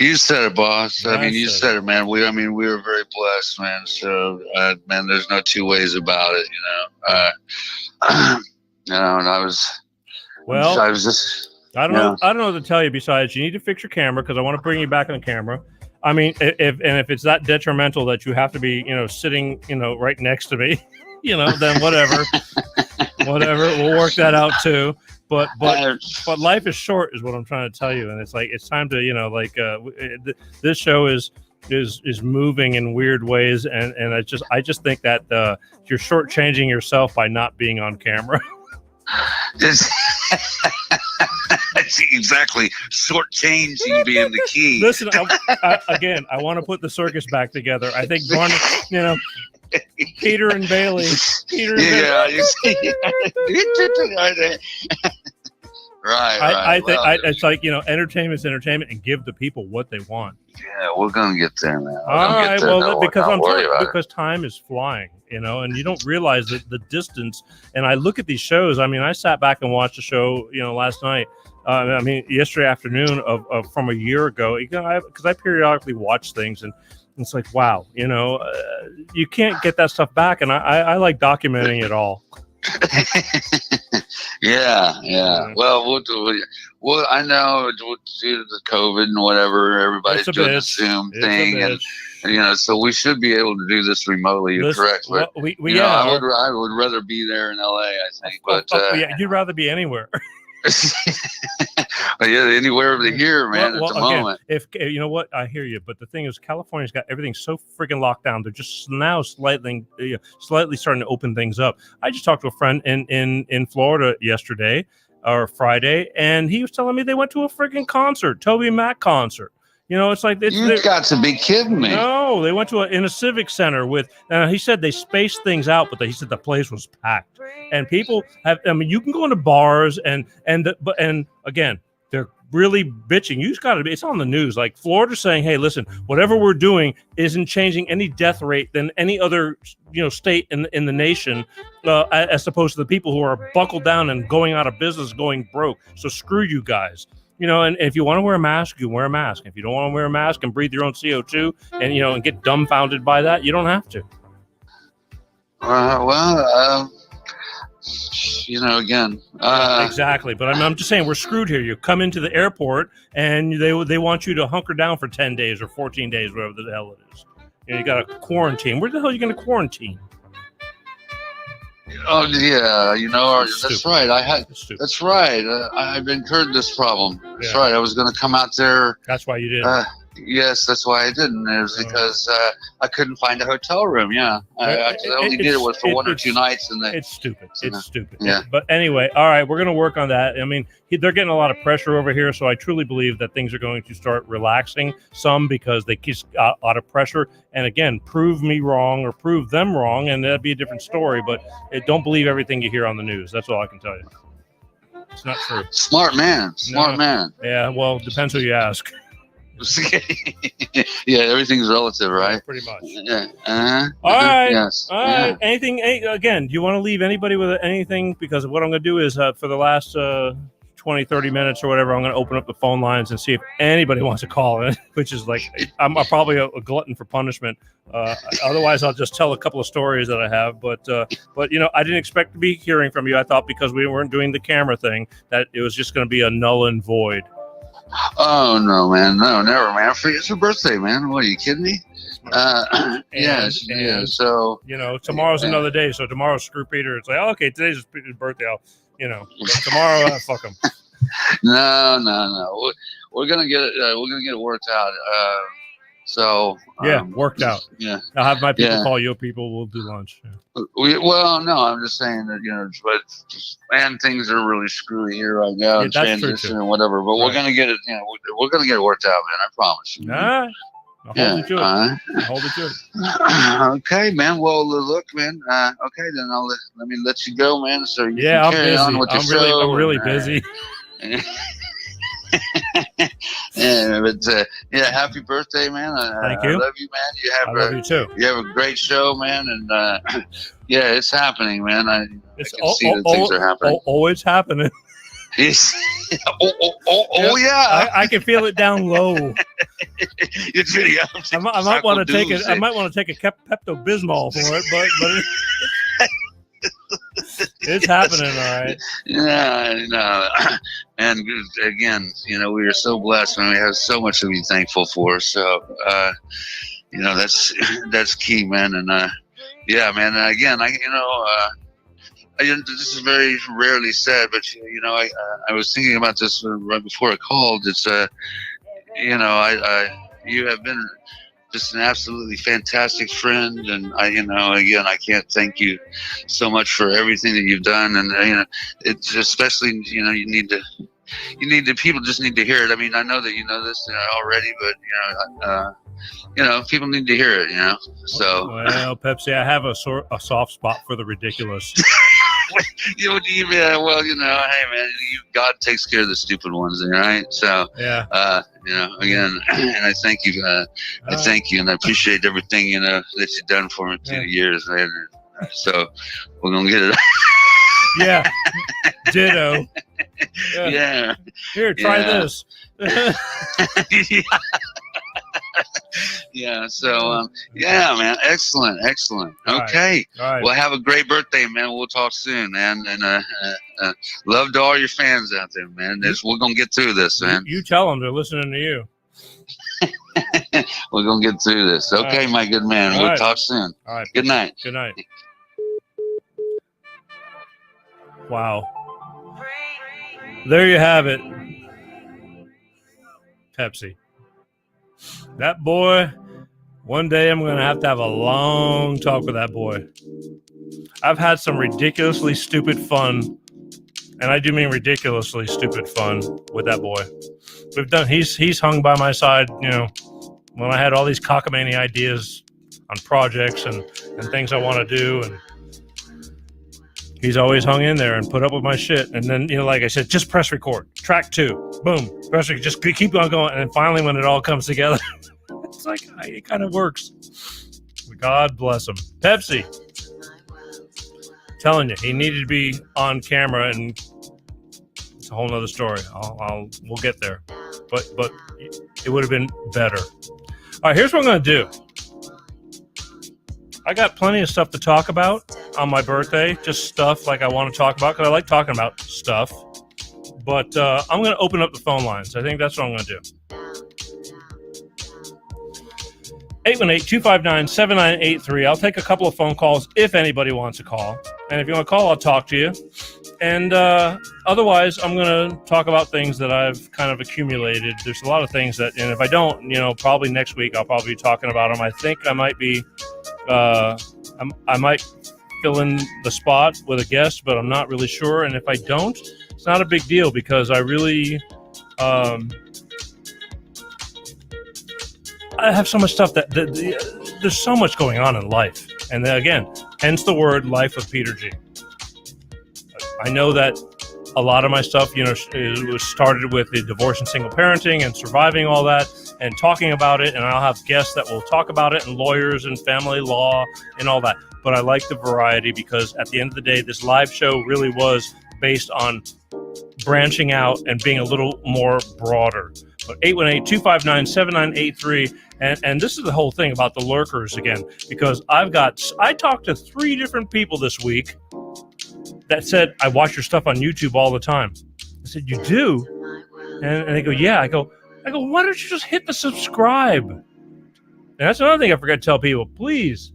You said it, boss. Yeah, I mean, you said said it, man. We were very blessed, man. So, man, there's no two ways about it, you know. And I was just. I don't know. I don't know what to tell you. Besides, you need to fix your camera because I want to bring you back on the camera. I mean, if it's that detrimental that you have to be, sitting, right next to me, then whatever, we'll work that out too. But life is short, is what I'm trying to tell you, and it's like it's time to, this show is moving in weird ways, and I just think that you're shortchanging yourself by not being on camera. Exactly. Shortchanging being the key. Listen, I want to put the circus back together. I think Barney, Peter and Bailey. Right. I think it's like, entertainment's entertainment, and give the people what they want. Yeah, we're gonna get there, man. All right, because time is flying, and you don't realize the distance. And I look at these shows. I mean, I sat back and watched a show, last night. Yesterday afternoon of from a year ago. Because I periodically watch things, and it's like, wow, you can't get that stuff back. And I like documenting it all. Yeah. Well, we'll do. Well, I know due to the COVID and whatever, everybody's doing the Zoom thing, and so we should be able to do this remotely. You're correct, but I would rather be there in LA. I think, but you'd rather be anywhere. Anywhere over here, man. At the moment, if you know what, I hear you, but the thing is, California's got everything so freaking locked down. They're just now slightly starting to open things up. I just talked to a friend in Florida yesterday or Friday, and he was telling me they went to a freaking concert, Toby Mac concert. It's like you've got to be kidding me. No, they went to in a civic center with. He said they spaced things out, but he said the place was packed, and people have. I mean, you can go into bars and again, they're really bitching. You just got to be. It's on the news. Like Florida's saying, "Hey, listen, whatever we're doing isn't changing any death rate than any other state in the nation, as opposed to the people who are buckled down and going out of business, going broke. So screw you guys." And if you want to wear a mask, you wear a mask. If you don't want to wear a mask and breathe your own CO2 and, and get dumbfounded by that, you don't have to. Again. Exactly. But I'm just saying we're screwed here. You come into the airport and they want you to hunker down for 10 days or 14 days, whatever the hell it is. You got to quarantine. Where the hell are you going to quarantine? Oh yeah, that's right. That's right. I've incurred this problem. That's right. I was going to come out there. That's why you did. Yes, that's why I didn't. It was because I couldn't find a hotel room. Yeah, I only did it for 1 or 2 nights, and it's stupid. It's stupid. Yeah. But anyway, all right, we're going to work on that. I mean, they're getting a lot of pressure over here, so I truly believe that things are going to start relaxing some because they keep a lot of pressure. And again, prove me wrong or prove them wrong, and that'd be a different story. But don't believe everything you hear on the news. That's all I can tell you. It's not true. Smart man. Yeah. Well, depends who you ask. Yeah, everything's relative, right? Yeah, pretty much. Yeah. All right. Yes. All right. Anything? Again, do you want to leave anybody with anything? Because what I'm going to do is for the last 20, 30 minutes or whatever, I'm going to open up the phone lines and see if anybody wants to call in, which is like, I'm probably a glutton for punishment. Otherwise, I'll just tell a couple of stories that I have. But I didn't expect to be hearing from you. I thought because we weren't doing the camera thing that it was just going to be a null and void. Oh no, man! No, never, man. It's your birthday, man. What, are you kidding me? Yes. So tomorrow's another day. So tomorrow, screw Peter. It's like, okay, today's his birthday. Tomorrow, fuck him. No. We're gonna get it. We're gonna get it worked out. Worked out. Yeah. I'll have my people call your people. We'll do lunch. Yeah. I'm just saying that but things are really screwy here right now, transition and whatever. But we're gonna get it. We're gonna get it worked out, man. I promise you. All right. I'll hold you to it. Okay, man. Well, look, man. Okay, then let me let you go, man. So you can I'm carry busy. on with the show. I'm really busy. Happy birthday, man. Thank you. I love you, man. I love you too. You have a great show, man, and it's happening, man. I can see that things are happening. Always happening. Yeah. I can feel it down low. It's really I might want to take it. I might want to take a Pepto-Bismol for it, but it's happening, all right. Yeah, no. And again, we are so blessed, and we have so much to be thankful for. So, that's key, man. And yeah, man. And again, this is very rarely said, but I was thinking about this right before I called. It's you have been just an absolutely fantastic friend, and I can't thank you so much for everything that you've done. And it's especially you need to people just need to hear it. I mean, I know that you know this already, but people need to hear it. So well, Pepsi, I have a soft spot for the ridiculous. Well, hey man, God takes care of the stupid ones, right? So yeah, again, and I thank you. I thank you, and I appreciate everything that you've done for me through the years, man. So we're gonna get it. Yeah, ditto. Yeah. Here, try this. Yeah. So, yeah, man. Excellent. Okay. All right. Well, have a great birthday, man. We'll talk soon, man. And love to all your fans out there, man. We're gonna get through this, man. You tell them they're listening to you. We're gonna get through this. Okay, my good man. We'll talk soon. All right. Good night. Good night. Wow. There you have it. Pepsi. That boy, one day I'm going to have a long talk with that boy. I've had some ridiculously stupid fun, and I do mean ridiculously stupid fun with that boy. He's hung by my side, when I had all these cockamamie ideas on projects and things I want to do, and he's always hung in there and put up with my shit. And then, like I said, just press record. Track 2. Boom. Press record. Just keep on going. And then finally, when it all comes together, it's like, it kind of works. God bless him. Pepsi. Telling you, he needed to be on camera, and it's a whole nother story. We'll get there. But it would have been better. All right, here's what I'm going to do. I got plenty of stuff to talk about on my birthday, just stuff like I want to talk about, because I like talking about stuff. But I'm going to open up the phone lines. I think that's what I'm going to do. 818-259-7983. I'll take a couple of phone calls if anybody wants to call. And if you want to call, I'll talk to you. And otherwise, I'm going to talk about things that I've kind of accumulated. There's a lot of things that, and if I don't, probably next week, I'll probably be talking about them. I think I might be, I might fill in the spot with a guest, but I'm not really sure. And if I don't, it's not a big deal, because I really, I have so much stuff that there's so much going on in life. And then again, hence the word Life with Peter G. I know that a lot of my stuff, it was started with the divorce and single parenting and surviving all that and talking about it. And I'll have guests that will talk about it, and lawyers and family law and all that. But I like the variety, because at the end of the day, this live show really was based on branching out and being a little more broader. But 818-259-7983. And this is the whole thing about the lurkers again, because I talked to 3 different people this week that said, I watch your stuff on YouTube all the time. I said, you do? And they go, yeah. I go, why don't you just hit the subscribe? And that's another thing I forgot to tell people. Please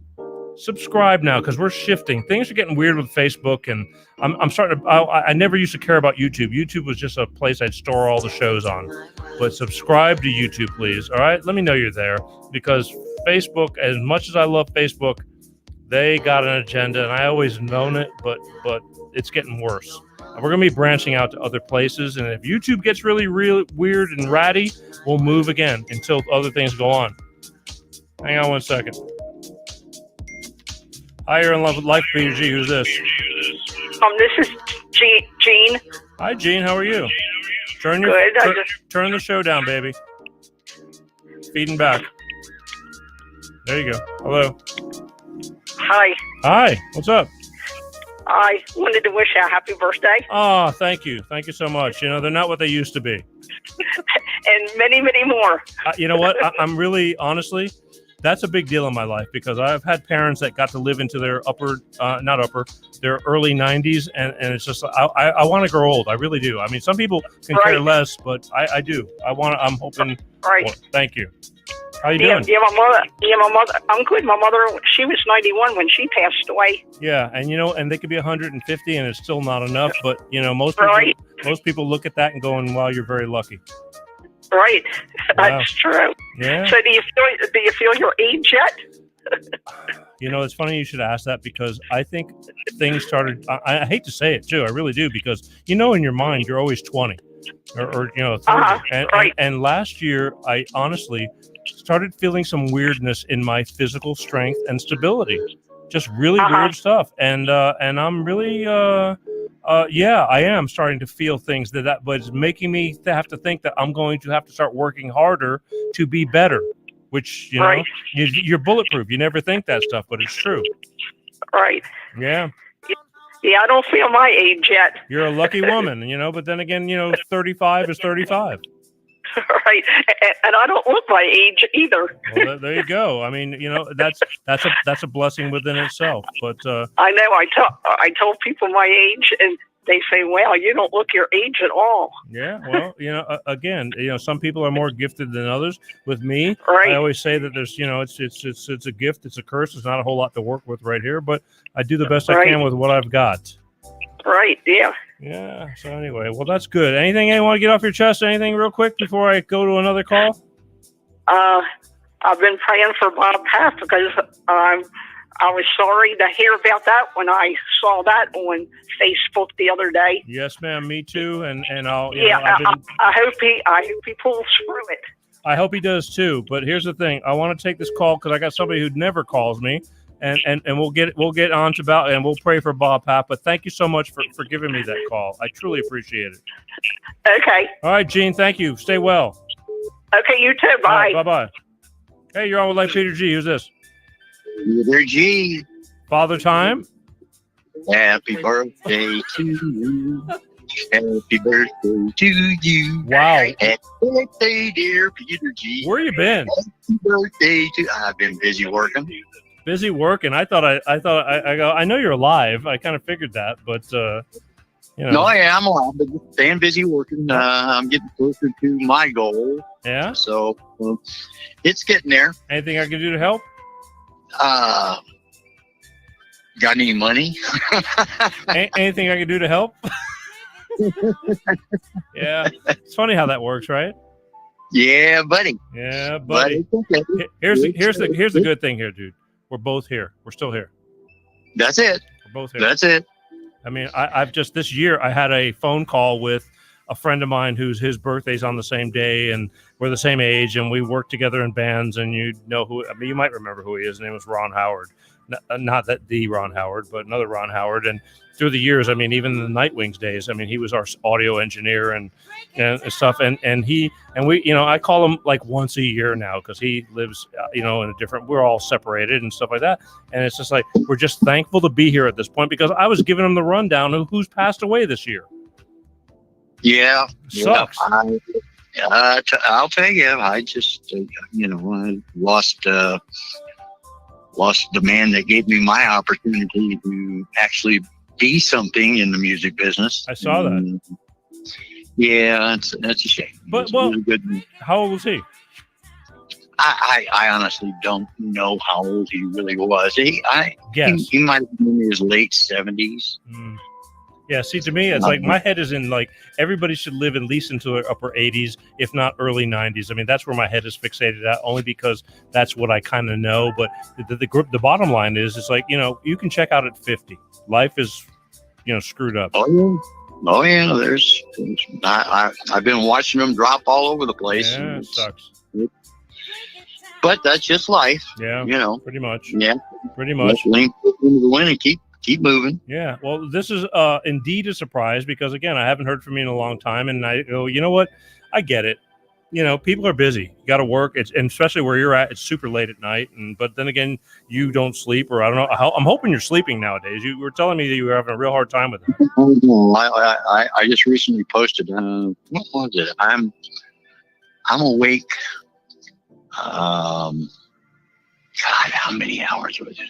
subscribe now, because we're shifting. Things are getting weird with Facebook, and I'm starting to. I never used to care about YouTube. YouTube was just a place I'd store all the shows on. But subscribe to YouTube, please. All right, let me know you're there, because Facebook, as much as I love Facebook, they got an agenda, and I always known it, but it's getting worse. And we're going to be branching out to other places, and if YouTube gets really, really weird and ratty, we'll move again until other things go on. Hang on one second. Hi, you're in love with Life, Peter G. Who's this? This is Jean. Hi, Jean. How are you? Turn the show down, baby. Feeding back. There you go. Hello. Hi. Hi. What's up? I wanted to wish you a happy birthday. Oh, thank you. Thank you so much. You know, they're not what they used to be. And many, many more. You know what? I'm really, honestly, that's a big deal in my life because I've had parents that got to live into their their early 90s. And it's just, I want to grow old. I really do. I mean, some people can care less, but I do. I'm hoping. Right. Well, thank you. How you doing? Yeah, my mother. I'm good. My mother, she was 91 when she passed away. Yeah, and you know, and they could be 150, and it's still not enough. But you know, most people look at that and going, "Wow, you're very lucky." Right, that's true. Yeah. So, do you feel your age yet? You know, it's funny you should ask that because I think things started. I hate to say it too, I really do, because you know, in your mind, you're always 20 or you know, 30. And last year, I honestly started feeling some weirdness in my physical strength and stability, just really weird stuff. And I'm really, I am starting to feel things but it's making me have to think that I'm going to have to start working harder to be better, which, you know, you're bulletproof. You never think that stuff, but it's true. Right. Yeah. Yeah, I don't feel my age yet. You're a lucky woman, you know, but then again, you know, 35 is 35. Right, and I don't look my age either. Well, there you go. I mean, you know, that's a blessing within itself. But I know I told people my age, and they say, "Wow, you don't look your age at all." Yeah, well, you know, again, you know, some people are more gifted than others. With me, I always say that there's, you know, it's a gift, it's a curse. There's not a whole lot to work with right here, but I do the best I can with what I've got. Right. Yeah. Yeah. So anyway, well, that's good. Anything you want to get off your chest? Anything real quick before I go to another call? I've been praying for Bob Path because I was sorry to hear about that when I saw that on Facebook the other day. Yes, ma'am. Me too. And I'll. I hope he pulls through it. I hope he does too. But here's the thing: I want to take this call because I got somebody who never calls me. And we'll get on to about, and we'll pray for Bob Papp. But thank you so much for giving me that call. I truly appreciate it. Okay. All right, Gene. Thank you. Stay well. Okay, you too. Bye. Right, bye. Hey, you're on with Like Peter G. Who's this? Peter G. Father Time. Happy birthday to you. Happy birthday to you. Wow. Happy birthday, dear Peter G. Where you been? Happy birthday to. I've been busy working. Busy working. I know you're alive. I kind of figured that, but you know. No, I'm alive, but staying busy working. I'm getting closer to my goal. Yeah. So it's getting there. Anything I can do to help? Got any money? Anything I can do to help? Yeah. It's funny how that works, right? Yeah, buddy. Yeah, buddy. Here's the good thing here, dude. We're both here. We're still here. That's it. We're both here. That's it. I mean, I've just this year I had a phone call with a friend of mine his birthday's on the same day, and we're the same age, and we worked together in bands. And you know who? I mean, you might remember who he is. His name was Ron Howard. Not that the Ron Howard, but another Ron Howard. And through the years, I mean, even in the Nightwings days, I mean, he was our audio engineer and stuff. And we, you know, I call him like once a year now because he lives, you know, in a different. We're all separated and stuff like that. And it's just like we're just thankful to be here at this point because I was giving him the rundown of who's passed away this year. Yeah, sucks. I'll tell you, I just, you know, I lost the man that gave me my opportunity to actually be something in the music business. I saw that. Yeah, that's a shame. But well, really good. How old was he? I honestly don't know how old he really was. He might have been in his late 70s. Mm. Yeah, see, to me, it's like my head is in like everybody should live at least into their upper 80s, if not early 90s. I mean, that's where my head is fixated at, only because that's what I kind of know. But the bottom line is, it's like, you know, you can check out at 50. Life is, you know, screwed up. Oh yeah. I've been watching them drop all over the place. Yeah, it sucks. But that's just life. Yeah, you know, pretty much. Yeah, pretty much. Lean into the wind and keep moving. Yeah. Well, this is indeed a surprise because, again, I haven't heard from you in a long time. And I go, you know what? I get it. people are busy. You got to work. And especially where you're at, it's super late at night. But then again, you don't sleep, or I don't know. I'm hoping you're sleeping nowadays. You were telling me that you were having a real hard time with that. I just recently posted. What was it? I'm awake. God, how many hours was it?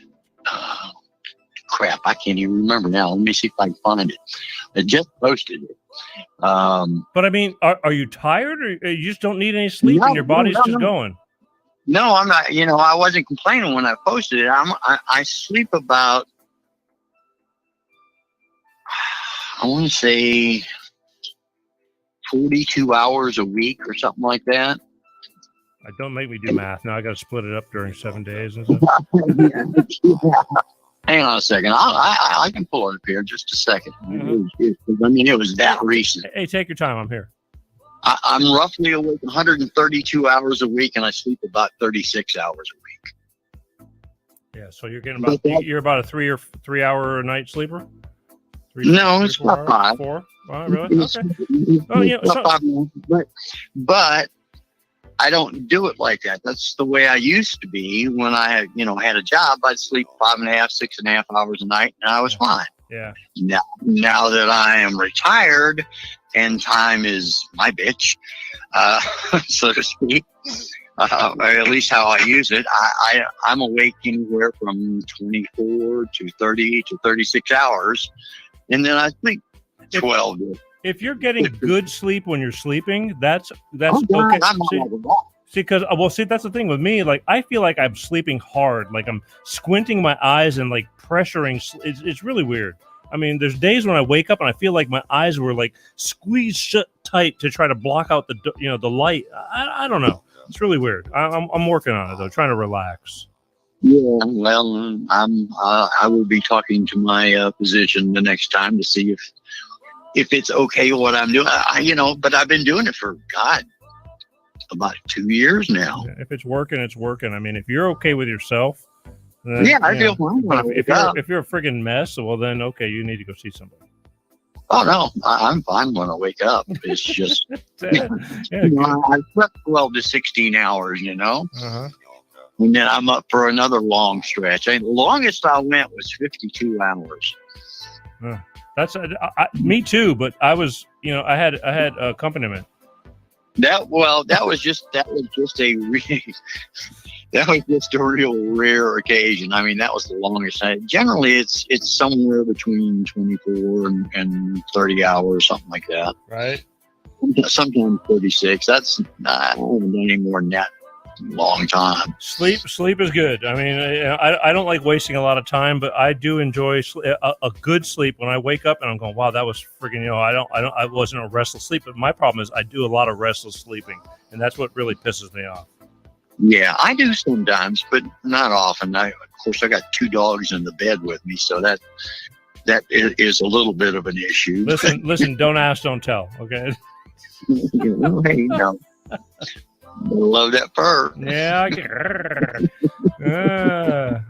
Crap, I can't even remember now. Let me see if I can find it. I just posted it. But I mean, are you tired, or you just don't need any sleep and your body's just going? No, I'm not. I wasn't complaining when I posted it. I sleep about, I want to say 42 hours a week or something like that. Don't make me do math. Now I got to split it up during 7 days. Hang on a second. I can pull it up here just a second. It was that recent. Hey, take your time. I'm here. I'm roughly awake 132 hours a week, and I sleep about 36 hours a week. Yeah, so you're getting about a 3 hour a night sleeper? No, it's about 5. 4? Oh, really? Okay. Oh, but I don't do it like that. That's the way I used to be when I had a job. I'd sleep 5.5, 6.5 hours a night, and I was fine. Yeah. Now that I am retired and time is my bitch, so to speak, or at least how I use it, I'm awake anywhere from 24 to 30 to 36 hours, and then I sleep 12. If you're getting good sleep when you're sleeping, that's okay. See, that's the thing with me. Like, I feel like I'm sleeping hard. Like, I'm squinting my eyes and like pressuring. It's really weird. I mean, there's days when I wake up and I feel like my eyes were like squeezed shut tight to try to block out the light. I don't know. It's really weird. I'm working on it though, trying to relax. Yeah, well, I will be talking to my physician the next time to see if it's okay what I'm doing. But I've been doing it for about 2 years now. Yeah, if it's working, it's working. I mean, if you're okay with yourself, then, I feel fine. If you're a friggin' mess, well then okay, you need to go see somebody. Oh no, I'm fine when I wake up. It's just I slept 12 to 16 hours, Uh-huh. And then I'm up for another long stretch. The longest I went was 52 hours. That's me too, but I was, I had accompaniment. That was just a real rare occasion. I mean, that was the longest. Generally, it's somewhere between 24 and 30 hours, something like that. Right. Sometimes 36. I haven't done any more than that. Long time. Sleep is good. I mean, I don't like wasting a lot of time, but I do enjoy a good sleep when I wake up and I'm going, wow, that was freaking, I wasn't a restless sleep. But my problem is I do a lot of restless sleeping, and that's what really pisses me off. Yeah, I do sometimes, but not often. Of course, I got 2 dogs in the bed with me, so that is a little bit of an issue. Listen, don't ask, don't tell. Okay. Hey, no. Love that fur. Yeah.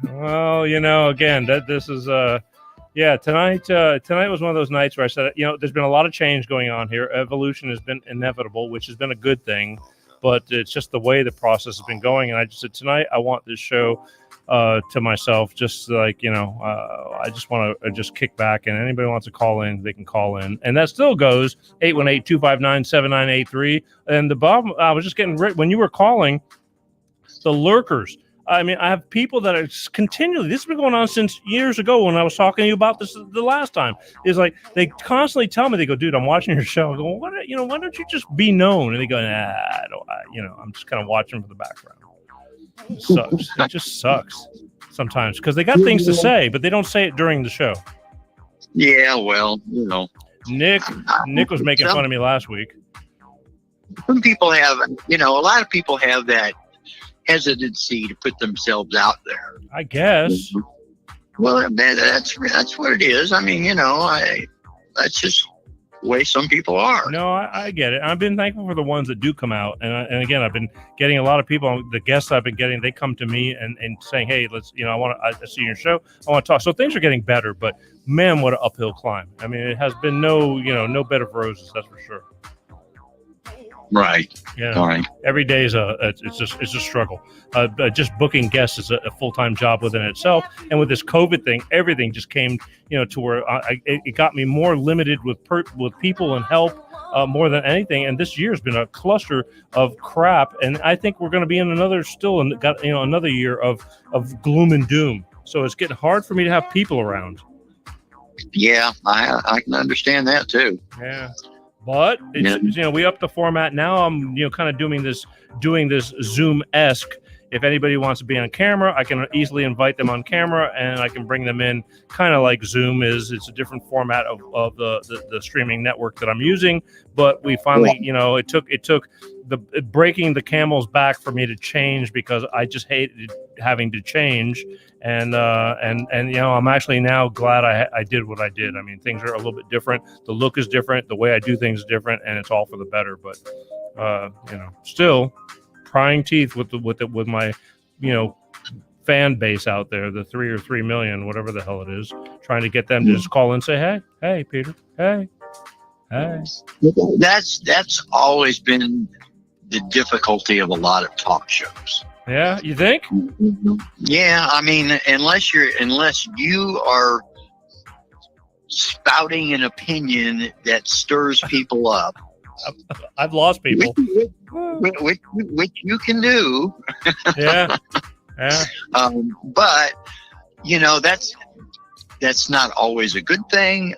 Well, again, this is tonight was one of those nights where I said, there's been a lot of change going on here. Evolution has been inevitable, which has been a good thing, but it's just the way the process has been going. And I just said, tonight I want this show to myself, just like, I just want to just kick back, and anybody wants to call in, they can call in. And that still goes 818-259-7983. And Bob, I was just getting when you were calling, the lurkers. I mean, I have people that are continually, this has been going on since years ago when I was talking to you about this the last time, is like, they constantly tell me, they go, dude, I'm watching your show. I go, why don't you just be known? And they go, I'm just kind of watching for the background. It sucks. It just sucks sometimes because they got things to say, but they don't say it during the show. Yeah, well, Nick was making fun of me last week. Some people have, a lot of people have that hesitancy to put themselves out there. I guess. Well, that's what it is. I mean, that's just the way some people are. No, I get it. I've been thankful for the ones that do come out. And again, I've been getting a lot of people, the guests I've been getting, they come to me and saying, hey, let's, I see your show. I want to talk. So things are getting better, but man, what an uphill climb. I mean, it has been no bed of roses. That's for sure. Right. Yeah. All right. Every day is it's a struggle. Just booking guests is a full-time job within itself. And with this COVID thing, everything just came, to where it got me more limited with people and help more than anything. And this year has been a cluster of crap. And I think we're going to be in another year of gloom and doom. So it's getting hard for me to have people around. Yeah, I can understand that too. Yeah. But it's, we up the format now. I'm kind of doing this Zoom-esque. If anybody wants to be on camera, I can easily invite them on camera, and I can bring them in, kind of like Zoom is. It's a different format of the streaming network that I'm using. But we finally, it took the breaking the camel's back for me to change, because I just hated having to change. And I'm actually now glad I did what I did. I mean, things are a little bit different. The look is different. The way I do things is different, and it's all for the better. But still prying teeth with my fan base out there, the 3 million, whatever the hell it is, trying to get them to just call and say, hey, Peter, hey. That's always been the difficulty of a lot of talk shows. Yeah, you think? Yeah, I mean, unless you are spouting an opinion that stirs people up. I've lost people. Which you can do. Yeah. But that's not always a good thing.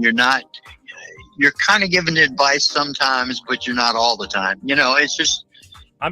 You're kind of giving advice sometimes, but you're not all the time. It's just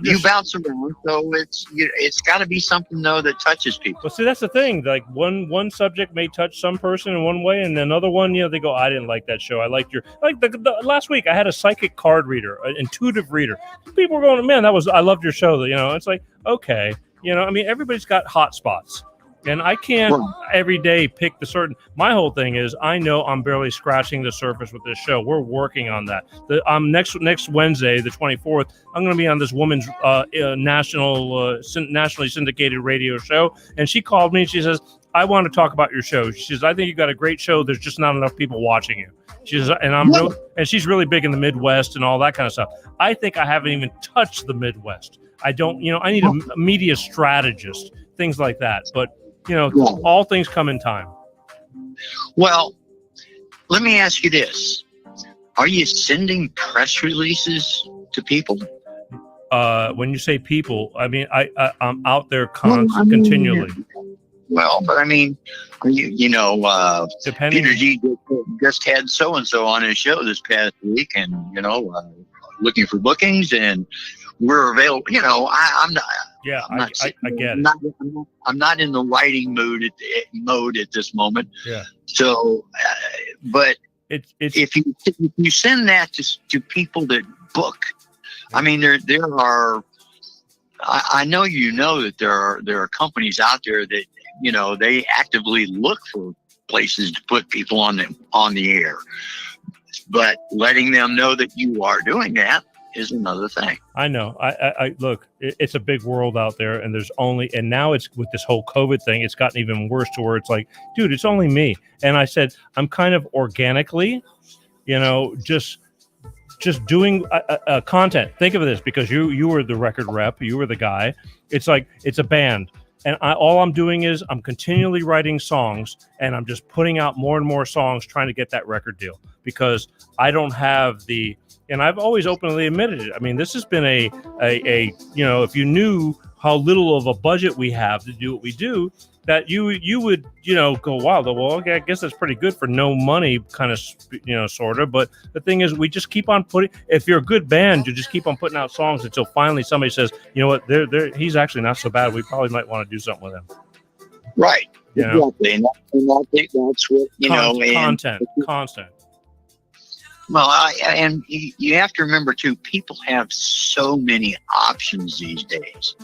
you bounce around, so it's got to be something though that touches people. Well, see, that's the thing. Like one subject may touch some person in one way, and another one, they go, I didn't like that show. I liked the last week I had a psychic card reader, an intuitive reader. People were going, man, I loved your show. It's like, okay, everybody's got hot spots. And I can't every day pick the certain. My whole thing is, I know I'm barely scratching the surface with this show. We're working on that. Next Wednesday, the 24th, I'm going to be on this woman's nationally syndicated radio show. And she called me and she says, I want to talk about your show. She says, I think you got a great show. There's just not enough people watching you. She says, and she's really big in the Midwest and all that kind of stuff. I think I haven't even touched the Midwest. I don't, I need a media strategist, things like that. But all things come in time. Well, let me ask you this. Are you sending press releases to people? When you say people, I mean, I'm out there continually. Well, but I mean, depending. Peter G just had so-and-so on his show this past week, and, looking for bookings, and we're available. I'm not. Yeah, I get it. I'm not in the writing mode at this moment. Yeah. So, but it's if you send that to people that book, I mean, there are. I know that there are companies out there that they actively look for places to put people on the air, but letting them know that you are doing that is another thing. I know. I look, it's a big world out there, and and now it's with this whole COVID thing, it's gotten even worse to where it's like, dude, it's only me. And I said, I'm kind of organically, just doing content. Think of this, because you were the record rep, you were the guy. It's like, it's a band. And all I'm doing is I'm continually writing songs, and I'm just putting out more and more songs, trying to get that record deal, because I don't have and I've always openly admitted it. I mean, this has been a if you knew how little of a budget we have to do what we do, that you would, go, wow, well, okay, I guess that's pretty good for no money, kind of, sort of. But the thing is, we just keep on if you're a good band, you just keep on putting out songs until finally somebody says, you know what, he's actually not so bad. We probably might want to do something with him. Right. Exactly. And I think that's what, content. Well, and you have to remember too, people have so many options these days.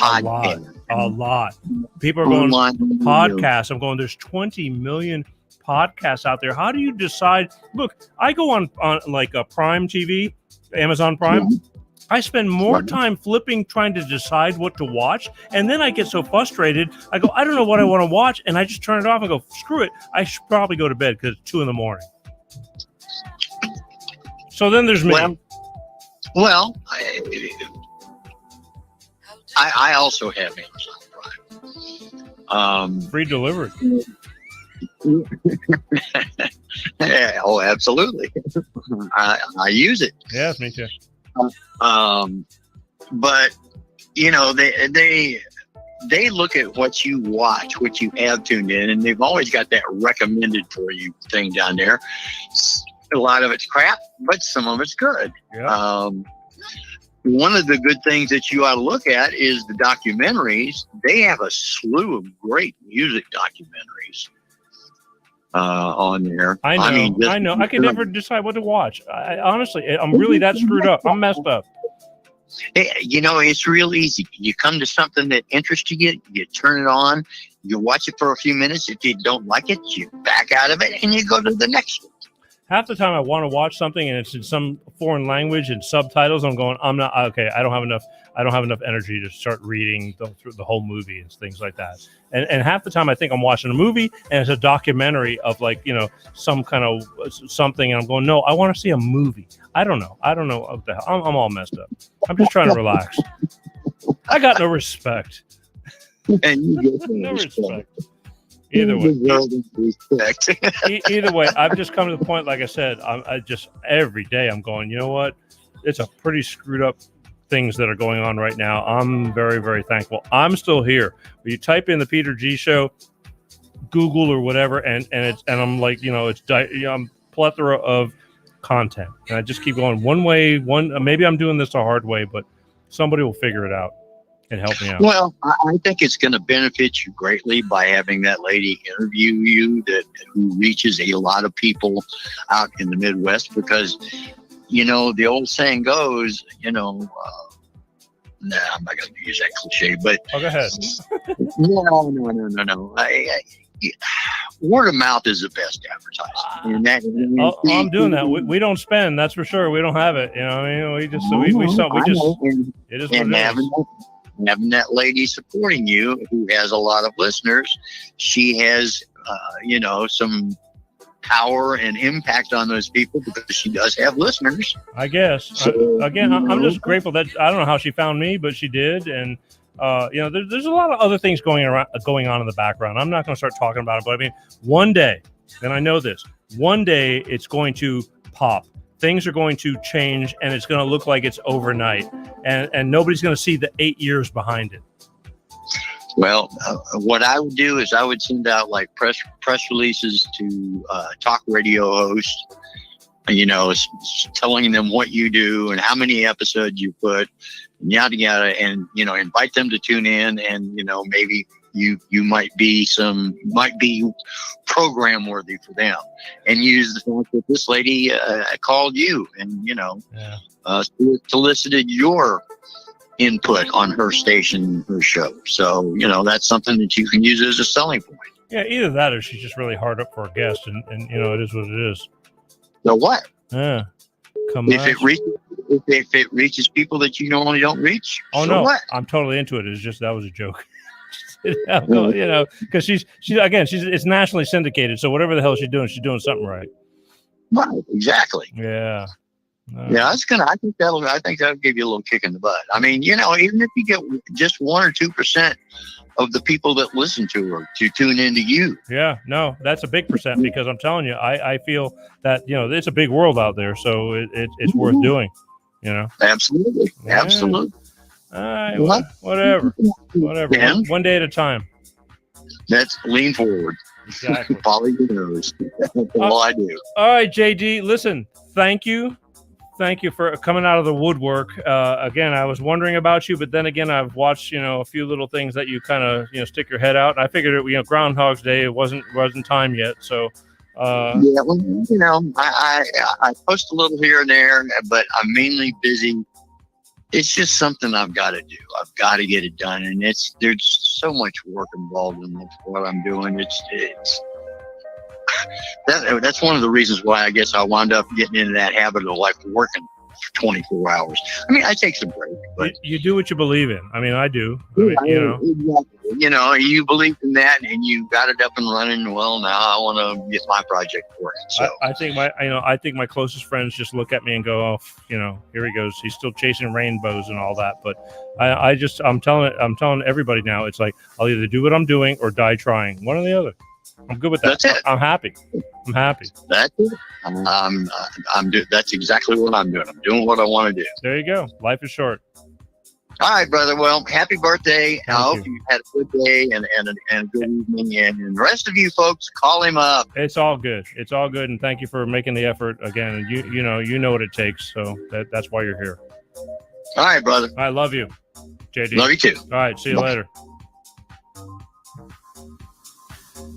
A lot. People are going podcasts. I'm going, there's 20 million podcasts out there. How do you decide? Look, I go on like a Prime TV, Amazon Prime. Mm-hmm. I spend more time flipping, trying to decide what to watch. And then I get so frustrated. I go, I don't know what I want to watch. And I just turn it off and go, screw it. I should probably go to bed because it's 2 a.m. So then there's me. Well, I also have Amazon Prime. Free delivery. Yeah, oh, absolutely. I use it. Yes, me too. But you know, they look at what you watch, what you have tuned in, and they've always got that recommended for you thing down there. A lot of it's crap, but some of it's good. Yeah. One of the good things that you ought to look at is the documentaries. They have a slew of great music documentaries on there. I know. I can never decide what to watch. I honestly, I'm really that screwed up. I'm messed up. You know, it's real easy. You come to something that interests you, you turn it on, you watch it for a few minutes. If you don't like it, you back out of it and you go to the next one. Half the time I want to watch something and it's in some foreign language and subtitles. I'm going, I'm not okay. I don't have enough energy to start reading through the whole movie and things like that. And half the time I think I'm watching a movie and it's a documentary of like, you know, some kind of something. And I'm going, no, I want to see a movie. I don't know what the hell. I'm all messed up. I'm just trying to relax. I got no respect. And you get no respect. Either way, either way, I've just come to the point, like I said, I just every day I'm going, you know what? It's a pretty screwed up things that are going on right now. I'm very, very thankful. I'm still here. When you type in the Peter G Show, Google or whatever, and I'm like, you know, I'm plethora of content, and I just keep going one way. Maybe I'm doing this the hard way, but somebody will figure it out and help me out. Well, I think it's going to benefit you greatly by having that lady interview you who reaches a lot of people out in the Midwest, because, you know, the old saying goes, you know, I'm not going to use that cliche, but go ahead. No. Word of mouth is the best advertising. And I'm doing that. We don't spend, that's for sure. We don't have it. You know, I mean, it is what it is. Having that lady supporting you who has a lot of listeners, she has, you know, some power and impact on those people because she does have listeners. I guess. So, I'm just grateful that I don't know how she found me, but she did. And, you know, there's a lot of other things going on in the background. I'm not going to start talking about it, but I mean, one day, and I know this, one day it's going to pop. Things are going to change, and it's going to look like it's overnight, and nobody's going to see the 8 years behind it. Well, what I would do is I would send out like press releases to talk radio hosts, you know, telling them what you do and how many episodes you put, and yada yada, and you know, invite them to tune in, and you know, maybe you might be program worthy for them, and use the fact that this lady called you and, you know, solicited your input on her station, her show. So, you know, that's something that you can use as a selling point. Yeah, either that or she's just really hard up for a guest, and you know, it is what it is. So what? Yeah. If it reaches people that you normally don't reach, what? I'm totally into it. It's just, that was a joke. You know, because she's it's nationally syndicated, so whatever the hell she's doing something right. Right, exactly. Yeah. Yeah, I think that'll give you a little kick in the butt. I mean, you know, even if you get just 1 or 2% of the people that listen to her to tune into you. Yeah, no, that's a big percent, because I'm telling you, I feel that, you know, it's a big world out there, so it's worth doing. You know. Absolutely. Yeah. Absolutely. All right, whatever. Yeah. One day at a time. That's lean forward. Exactly. Follow your nose. That's all I do. All right, JD, listen, thank you for coming out of the woodwork. Again, I was wondering about you, but then again, I've watched, you know, a few little things that you kind of, you know, stick your head out. And I figured, you know, Groundhog's Day, it wasn't time yet. So, yeah, well, you know, I post a little here and there, but I'm mainly busy. It's just something I've got to do. I've got to get it done, and there's so much work involved in what I'm doing. That's one of the reasons why I guess I wound up getting into that habit of like working for 24 hours. I mean, I take some break, but You do what you believe in. I mean, I do. I mean, you know, you believe in that, and you got it up and running. Well, now I want to get my project working. So I think my closest friends just look at me and go, "Oh, here he goes. He's still chasing rainbows and all that." But I'm telling everybody now. It's like I'll either do what I'm doing or die trying. One or the other. I'm good with that. That's it. I'm happy. That's it. That's exactly what I'm doing. I'm doing what I want to do. There you go. Life is short. All right, brother. Well, happy birthday. I hope you had a good day and a good evening. And the rest of you folks, call him up. It's all good. It's all good. And thank you for making the effort again. And you know what it takes. So that's why you're here. All right, brother. I love you, JD. Love you too. All right. See you later.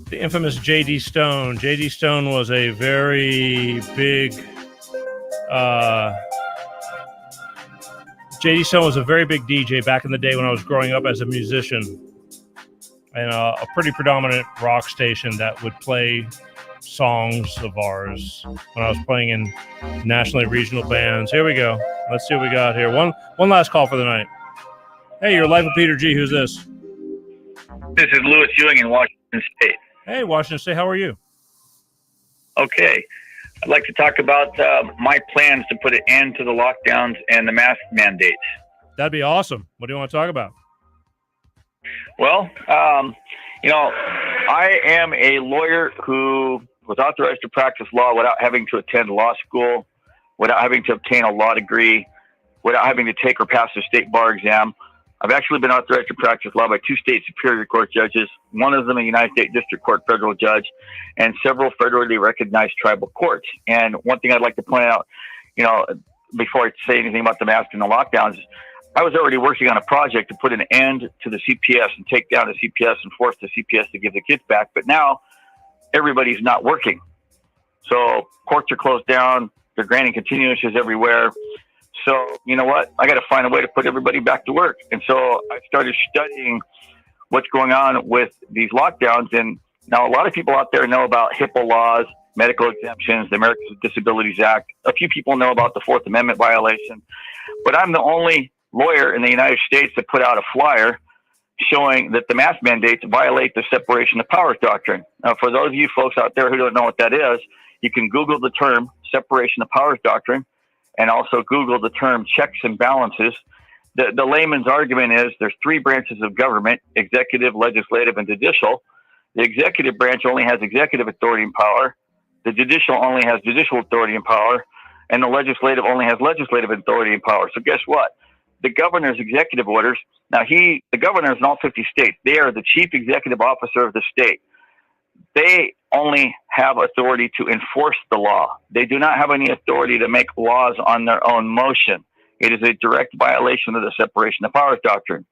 The infamous J.D. Stone. J.D. Stone was a very big J.D. Stone was a very big DJ back in the day when I was growing up as a musician, and a pretty predominant rock station that would play songs of ours when I was playing in nationally regional bands. Here we go. Let's see what we got here. One last call for the night. Hey, you're live with Peter G. Who's this? This is Louis Ewing in Washington State. Hey, Washington State. How are you? Okay. I'd like to talk about my plans to put an end to the lockdowns and the mask mandates. That'd be awesome. What do you want to talk about? Well, I am a lawyer who was authorized to practice law without having to attend law school, without having to obtain a law degree, without having to take or pass a state bar exam. I've actually been authorized to practice law by 2 state superior court judges, one of them a United States District Court federal judge, and several federally recognized tribal courts. And one thing I'd like to point out, before I say anything about the mask and the lockdowns, I was already working on a project to put an end to the CPS and take down the CPS and force the CPS to give the kids back. But now everybody's not working. So courts are closed down. They're granting continuances everywhere. So, you know what? I got to find a way to put everybody back to work. And so I started studying what's going on with these lockdowns. And now a lot of people out there know about HIPAA laws, medical exemptions, the Americans with Disabilities Act. A few people know about the Fourth Amendment violation. But I'm the only lawyer in the United States that put out a flyer showing that the mask mandates violate the separation of powers doctrine. Now, for those of you folks out there who don't know what that is, you can Google the term separation of powers doctrine, and also Google the term checks and balances. The layman's argument is there's 3 branches of government: executive, legislative, and judicial. The executive branch only has executive authority and power. The judicial only has judicial authority and power. And the legislative only has legislative authority and power. So guess what? The governor's executive orders, the governor is in all 50 states. They are the chief executive officer of the state. They only have authority to enforce the law. They do not have any authority to make laws on their own motion. It is a direct violation of the separation of powers doctrine.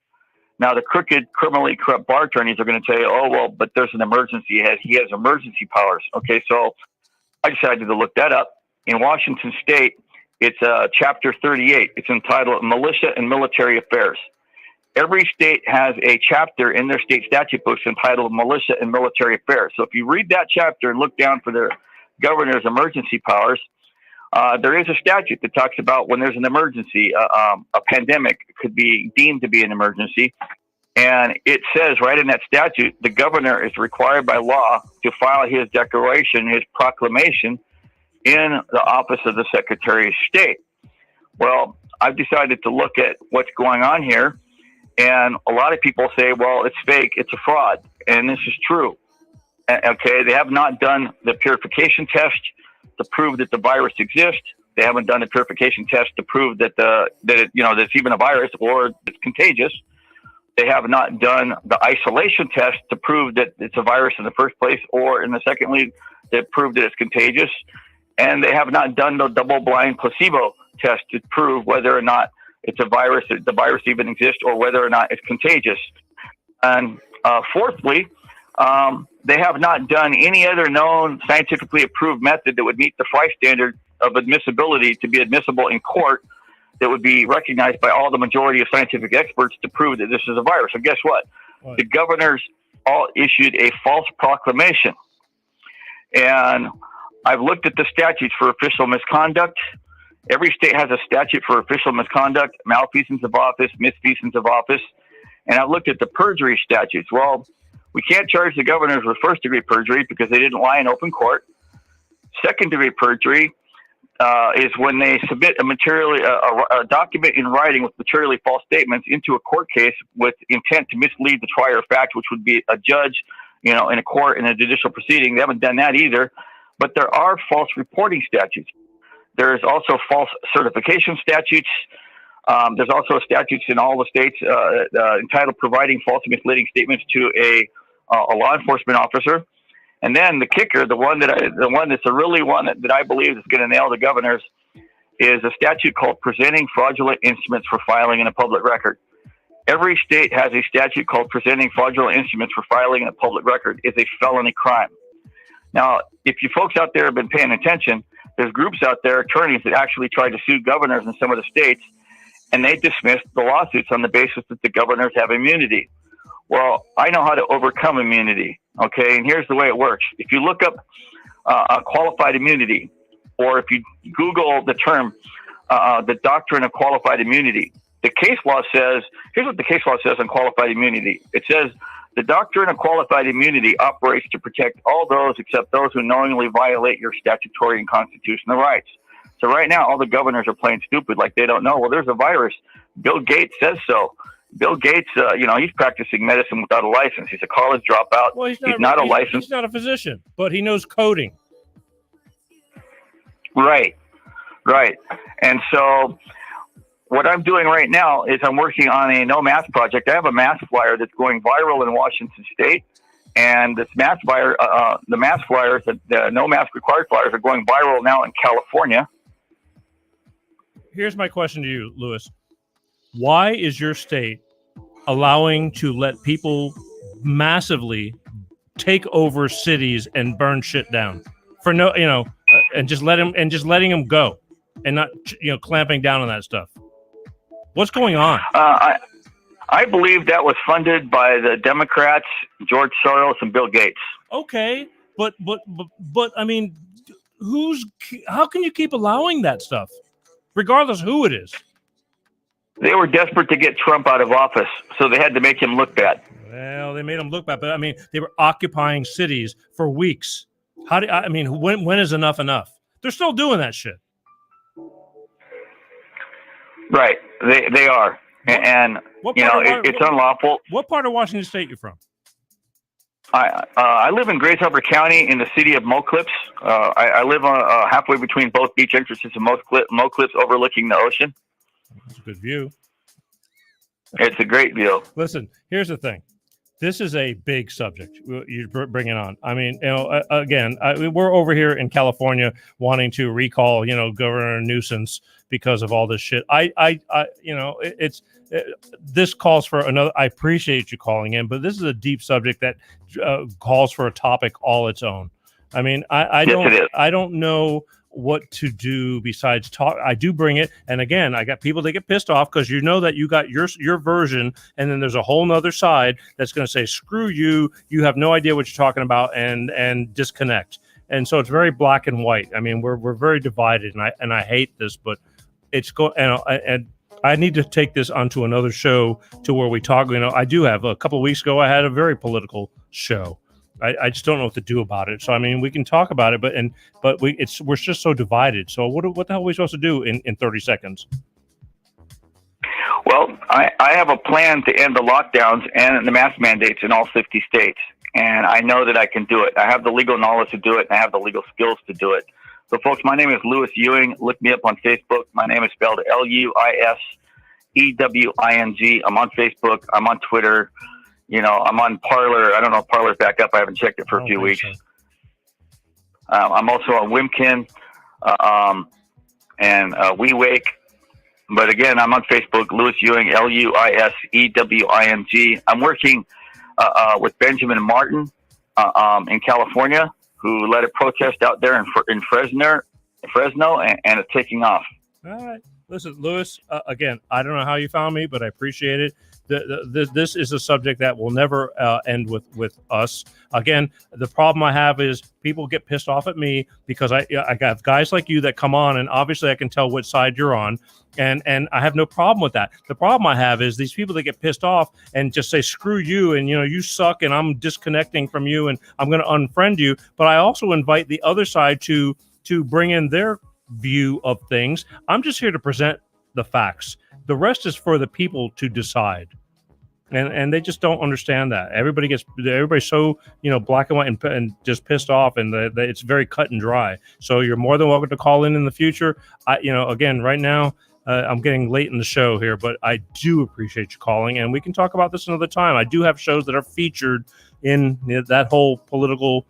Now, the crooked, criminally corrupt bar attorneys are going to tell you, oh, well, but there's an emergency. He has emergency powers. Okay, so I decided to look that up. In Washington State, it's Chapter 38. It's entitled Militia and Military Affairs. Every state has a chapter in their state statute books entitled Militia and Military Affairs. So if you read that chapter and look down for their governor's emergency powers, there is a statute that talks about when there's an emergency, a pandemic could be deemed to be an emergency. And it says right in that statute, the governor is required by law to file his declaration, his proclamation, in the office of the Secretary of State. Well, I've decided to look at what's going on here. And a lot of people say, well, it's fake, it's a fraud. And this is true. Okay, they have not done the purification test to prove that the virus exists. They haven't done the purification test to prove that it's even a virus or it's contagious. They have not done the isolation test to prove that it's a virus in the first place, or in the second lead, to prove that it's contagious. And they have not done the double-blind placebo test to prove whether or not it's a virus, the virus even exists, or whether or not it's contagious. And fourthly, they have not done any other known scientifically approved method that would meet the Frye standard of admissibility to be admissible in court that would be recognized by all the majority of scientific experts to prove that this is a virus. So guess what? The governors all issued a false proclamation. And I've looked at the statutes for official misconduct, Every state has a statute for official misconduct, malfeasance of office, misfeasance of office. And I've looked at the perjury statutes. Well, we can't charge the governors with first-degree perjury because they didn't lie in open court. Second-degree perjury is when they submit a document in writing with materially false statements into a court case with intent to mislead the trier of fact, which would be a judge, in a court in a judicial proceeding. They haven't done that either. But there are false reporting statutes. There's also false certification statutes. There's also statutes in all the states entitled providing false and misleading statements to a law enforcement officer. And then the kicker, the one that's the really one that I believe is going to nail the governors, is a statute called presenting fraudulent instruments for filing in a public record. Every state has a statute called presenting fraudulent instruments for filing in a public record. It's a felony crime. Now, if you folks out there have been paying attention, there's groups out there, attorneys, that actually tried to sue governors in some of the states, and they dismissed the lawsuits on the basis that the governors have immunity. Well, I know how to overcome immunity, okay? And here's the way it works. If you look up qualified immunity, or if you Google the term, the doctrine of qualified immunity, the case law says, here's what the case law says on qualified immunity. It says, the doctrine of qualified immunity operates to protect all those except those who knowingly violate your statutory and constitutional rights. So right now, all the governors are playing stupid, like they don't know. Well, there's a virus. Bill Gates says so. Bill Gates, he's practicing medicine without a license. He's a college dropout. Well, he's not a license. He's not a physician, but he knows coding. Right. And so what I'm doing right now is I'm working on a no mask project. I have a mask flyer that's going viral in Washington State. And this mask flyer, the mask flyers, the no mask required flyers are going viral now in California. Here's my question to you, Lewis. Why is your state allowing to let people massively take over cities and burn shit down for and just letting them go and not, clamping down on that stuff? What's going on? I believe that was funded by the Democrats, George Soros, and Bill Gates. Okay, but I mean, how can you keep allowing that stuff, regardless who it is? They were desperate to get Trump out of office, so they had to make him look bad. Well, they made him look bad, but I mean, they were occupying cities for weeks. When is enough enough? They're still doing that shit. Right, they are, and it's unlawful. What part of Washington State you from? I live in Grays Harbor County in the city of Moclips. I live halfway between both beach entrances of Moclips overlooking the ocean. That's a good view. It's a great view. Listen, here's the thing. This is a big subject you bring it on. I mean, again, we're over here in California wanting to recall, Governor Nuisance because of all this shit. This calls for another. I appreciate you calling in, but this is a deep subject that calls for a topic all its own. I mean, I don't know what to do besides talk. I do bring it, and again, I got people that get pissed off because that you got your version, and then there's a whole nother side that's going to say, "Screw you! You have no idea what you're talking about," and disconnect. And so it's very black and white. I mean, we're very divided, and I hate this, but it's and I need to take this onto another show to where we talk. I do have a couple of weeks ago. I had a very political show. I just don't know what to do about it. So I mean, we can talk about it, but we're just so divided. So what the hell are we supposed to do in 30 seconds? Well, I have a plan to end the lockdowns and the mask mandates in all 50 states, and I know that I can do it. I have the legal knowledge to do it, and I have the legal skills to do it. So, folks, my name is Lewis Ewing. Look me up on Facebook. My name is spelled LuisEwing. I'm on Facebook. I'm on Twitter. I'm on Parler. I don't know if Parler's back up. I haven't checked it for a few weeks. So. I'm also on Wimkin and WeWake. But again, I'm on Facebook, Lewis Ewing, LuisEwing. I'm working with Benjamin Martin in California, who led a protest out there in Fresno, and it's taking off. All right. Listen, Lewis, again, I don't know how you found me, but I appreciate it. This is a subject that will never end with us. Again, the problem I have is people get pissed off at me because I got guys like you that come on, and obviously I can tell which side you're on, and I have no problem with that. The problem I have is these people that get pissed off and just say screw you, and you suck, and I'm disconnecting from you, and I'm going to unfriend you. But I also invite the other side to bring in their view of things. I'm just here to present the facts. The rest is for the people to decide. And they just don't understand that. Everybody's so black and white and just pissed off, and it's very cut and dry. So you're more than welcome to call in the future. Again, right now I'm getting late in the show here, but I do appreciate you calling, and we can talk about this another time. I do have shows that are featured in that whole political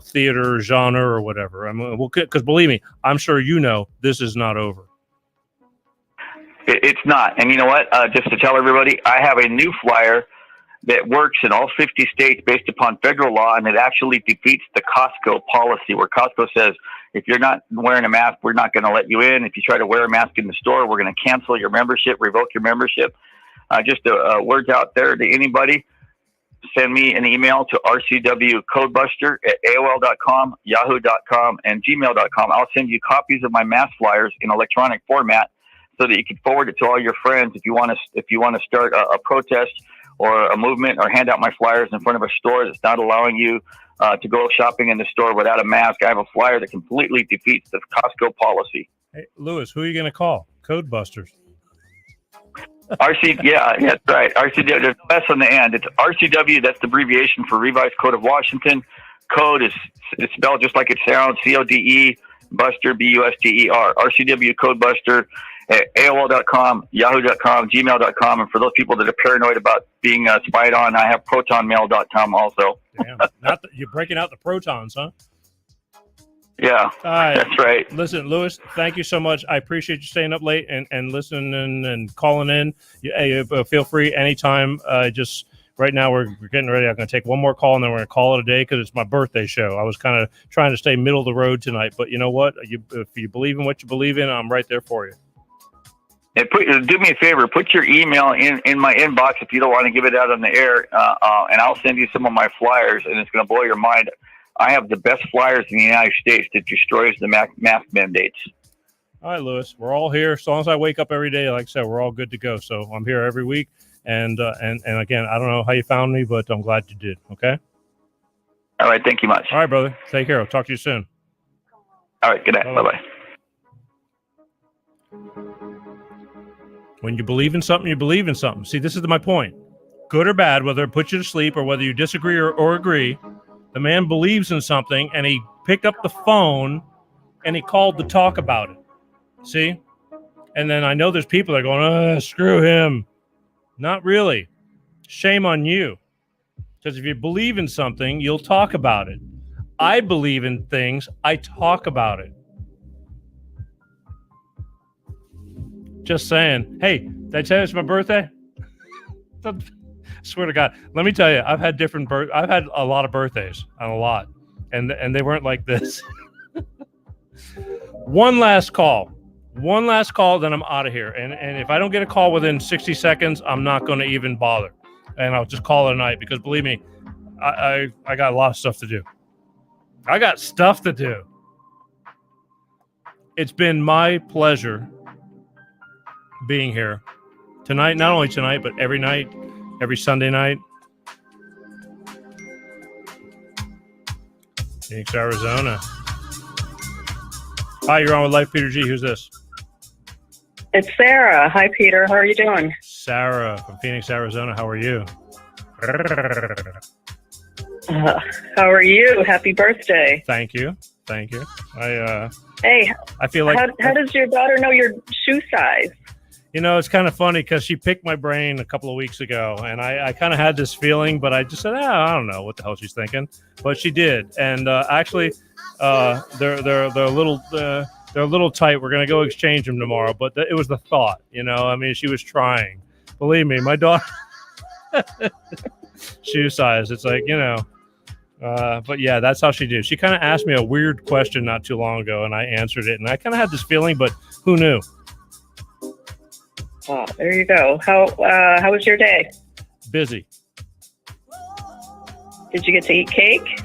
theater genre or whatever. Because believe me, I'm sure this is not over. It's not. And you know what? Just to tell everybody, I have a new flyer that works in all 50 states based upon federal law, and it actually defeats the Costco policy, where Costco says, if you're not wearing a mask, we're not going to let you in. If you try to wear a mask in the store, we're going to cancel your membership, revoke your membership. Just words out there to anybody. Send me an email to rcwcodebuster@aol.com, yahoo.com, and gmail.com. I'll send you copies of my mask flyers in electronic format, so that you can forward it to all your friends if you want to start a protest or a movement, or hand out my flyers in front of a store that's not allowing you to go shopping in the store without a mask. I have a flyer that completely defeats the Costco policy. Hey, Lewis, who are you going to call? Codebusters. Yeah, that's right. RCW, there's no S on the end. It's RCW, that's the abbreviation for Revised Code of Washington. Code it's spelled just like it sounds, CODE, Buster, BUSTER. RCW Codebuster at AOL.com, Yahoo.com, Gmail.com, and for those people that are paranoid about being spied on, I have ProtonMail.com also. Damn, you're breaking out the protons, huh? Yeah, all right. That's right. Listen, Lewis, thank you so much. I appreciate you staying up late and listening and calling in. Feel free anytime. Just right now we're getting ready. I'm going to take one more call, and then we're going to call it a day because it's my birthday show. I was kind of trying to stay middle of the road tonight, but you know what? If you believe in what you believe in, I'm right there for you. Do me a favor, put your email in my inbox if you don't want to give it out on the air, and I'll send you some of my flyers, and it's going to blow your mind. I have the best flyers in the United States that destroys the mask mandates. All right, Lewis, we're all here. As long as I wake up every day, like I said, we're all good to go. So I'm here every week, and again, I don't know how you found me, but I'm glad you did. Okay. All right, thank you much. All right, brother. Take care. I'll talk to you soon. All right, good night. Bye-bye. When you believe in something, you believe in something. See, this is my point. Good or bad, whether it puts you to sleep or whether you disagree or agree, the man believes in something, and he picked up the phone and he called to talk about it. See? And then I know there's people that are going, screw him. Not really. Shame on you. Because if you believe in something, you'll talk about it. I believe in things. I talk about it. Just saying. Hey, did I tell you it's my birthday? Swear to God. Let me tell you, I've had a lot of birthdays, and a lot, and they weren't like this. One last call, then I'm out of here. And if I don't get a call within 60 seconds, I'm not going to even bother, and I'll just call it a night, because believe me, I got a lot of stuff to do. I got stuff to do. It's been my pleasure being here tonight, not only tonight, but every night, every Sunday night. Phoenix, Arizona. Hi, you're on with Life Peter G. Who's this? It's Sarah. Hi, Peter. How are you doing? Sarah from Phoenix, Arizona. How are you? How are you? Happy birthday. Thank you. Hey, I feel like how does your daughter know your shoe size? It's kind of funny because she picked my brain a couple of weeks ago, and I kind of had this feeling, but I just said, I don't know what the hell she's thinking, but she did. And actually, they're a little tight. We're gonna go exchange them tomorrow, but it was the thought, she was trying. Believe me, my daughter shoe size. It's like but yeah, that's how she did. She kind of asked me a weird question not too long ago, and I answered it, and I kind of had this feeling, but who knew? Oh, there you go. How was your day? Busy. Did you get to eat cake?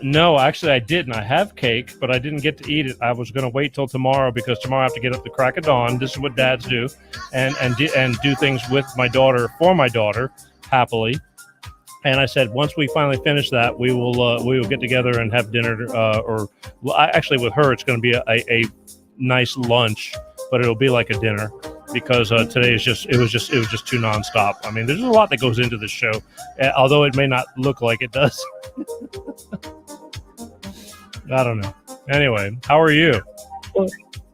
No, actually I didn't. I have cake, but I didn't get to eat it. I was going to wait till tomorrow because tomorrow I have to get up the crack of dawn. This is what dads do, and do things with my daughter, for my daughter, happily. And I said, once we finally finish that, we will get together and have dinner. Actually, with her, it's going to be a nice lunch, but it'll be like a dinner because today it was just too nonstop. I mean, there's a lot that goes into this show, although it may not look like it does. I don't know. Anyway, how are you? Well,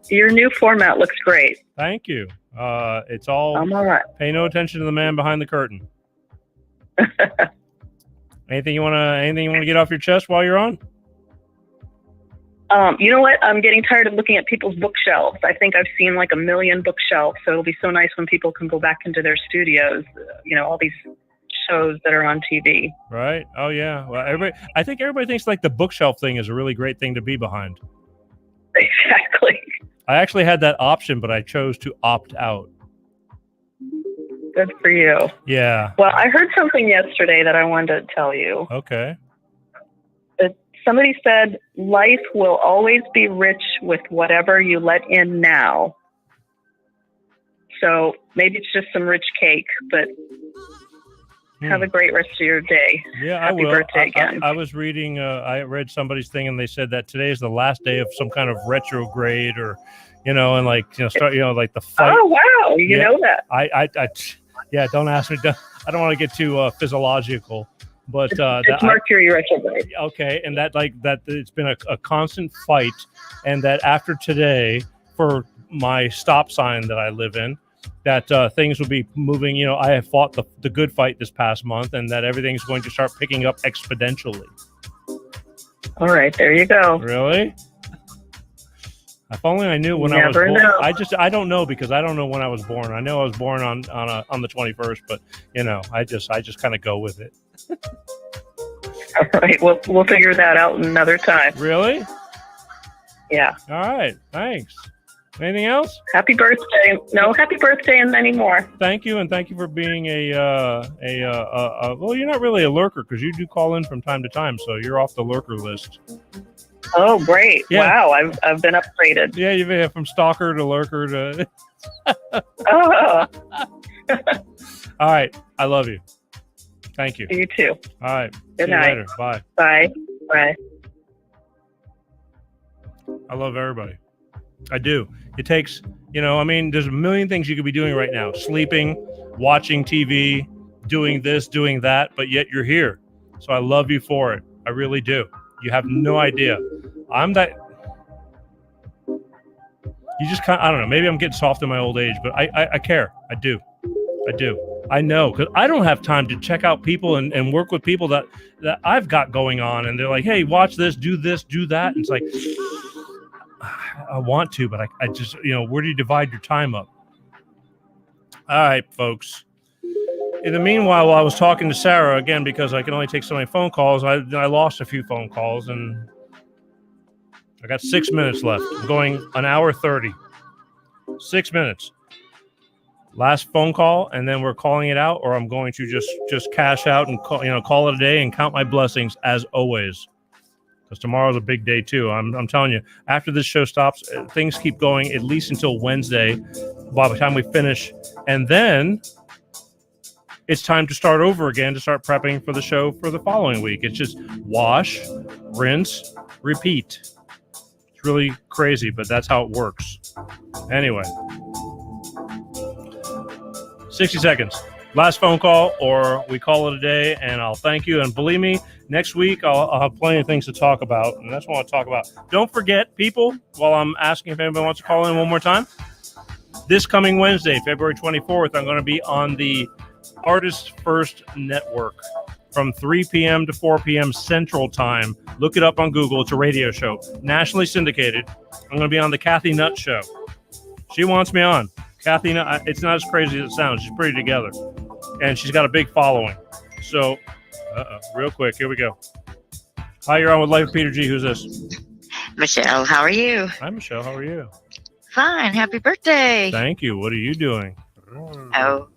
your new format looks great. Thank you. It's all. I'm all right. Pay no attention to the man behind the curtain. Anything you want to get off your chest while you're on? You know what? I'm getting tired of looking at people's bookshelves. I think I've seen like 1 million bookshelves, so it'll be so nice when people can go back into their studios. All these shows that are on TV. Right? Oh yeah. Well, I think everybody thinks like the bookshelf thing is a really great thing to be behind. Exactly. I actually had that option, but I chose to opt out. Good for you. Yeah. Well, I heard something yesterday that I wanted to tell you. Okay. Somebody said life will always be rich with whatever you let in now. So maybe it's just some rich cake, but have a great rest of your day. Yeah, Happy I will. birthday again. I was reading, I read somebody's thing and they said that today is the last day of some kind of retrograde or, and like the fight. Oh, wow. You know that. Yeah, don't ask me. I don't want to get too physiological. But it's Mercury retrograde. Okay, and that it's been a constant fight, and that after today, for my stop sign that I live in, that things will be moving. I have fought the good fight this past month, and that everything's going to start picking up exponentially. All right, there you go. Really? If only I knew when I was born. Know. I don't know because I don't know when I was born. I know I was born on the 21st, but I just kind of go with it. All right, we'll figure that out another time. Really? Yeah. All right. Thanks. Anything else? Happy birthday! No, happy birthday and many more. Thank you, and thank you for being well, you're not really a lurker because you do call in from time to time, so you're off the lurker list. Oh, great! Yeah. Wow, I've been upgraded. Yeah, you've been from stalker to lurker to. Oh. All right, I love you. Thank you. You too. All right. Good See night. you later. Bye. Bye. Bye. I love everybody. I do. It takes, there's a million things you could be doing right now. Sleeping, watching TV, doing this, doing that, but yet you're here. So I love you for it. I really do. You have no idea. I'm that. You just kind of, I don't know. Maybe I'm getting soft in my old age, but I care. I do. I know because I don't have time to check out people and work with people that I've got going on. And they're like, hey, watch this, do that. And it's like, I want to, but I just, where do you divide your time up? All right, folks. In the meanwhile, while I was talking to Sarah, again, because I can only take so many phone calls, I lost a few phone calls, and I got 6 minutes left. I'm going an hour 30. 6 minutes. Last phone call, and then we're calling it out, or I'm going to just cash out and call it a day and count my blessings as always. Because tomorrow's a big day too. I'm telling you, after this show stops, things keep going at least until Wednesday by the time we finish. And then it's time to start over again to start prepping for the show for the following week. It's just wash, rinse, repeat. It's really crazy, but that's how it works. Anyway, 60 seconds. Last phone call, or we call it a day, and I'll thank you. And believe me, next week I'll have plenty of things to talk about, and that's what I want to talk about. Don't forget, people, while I'm asking if anybody wants to call in one more time, this coming Wednesday, February 24th, I'm going to be on the Artist First Network from 3 p.m. to 4 p.m. Central Time. Look it up on Google. It's a radio show, nationally syndicated. I'm going to be on the Kathy Nutt Show. She wants me on. Kathy, it's not as crazy as it sounds. She's pretty together, and she's got a big following. So, real quick, here we go. Hi, you're on with Life with Peter G. Who's this? Michelle, how are you? Hi, Michelle. How are you? Fine. Happy birthday. Thank you. What are you doing? Oh.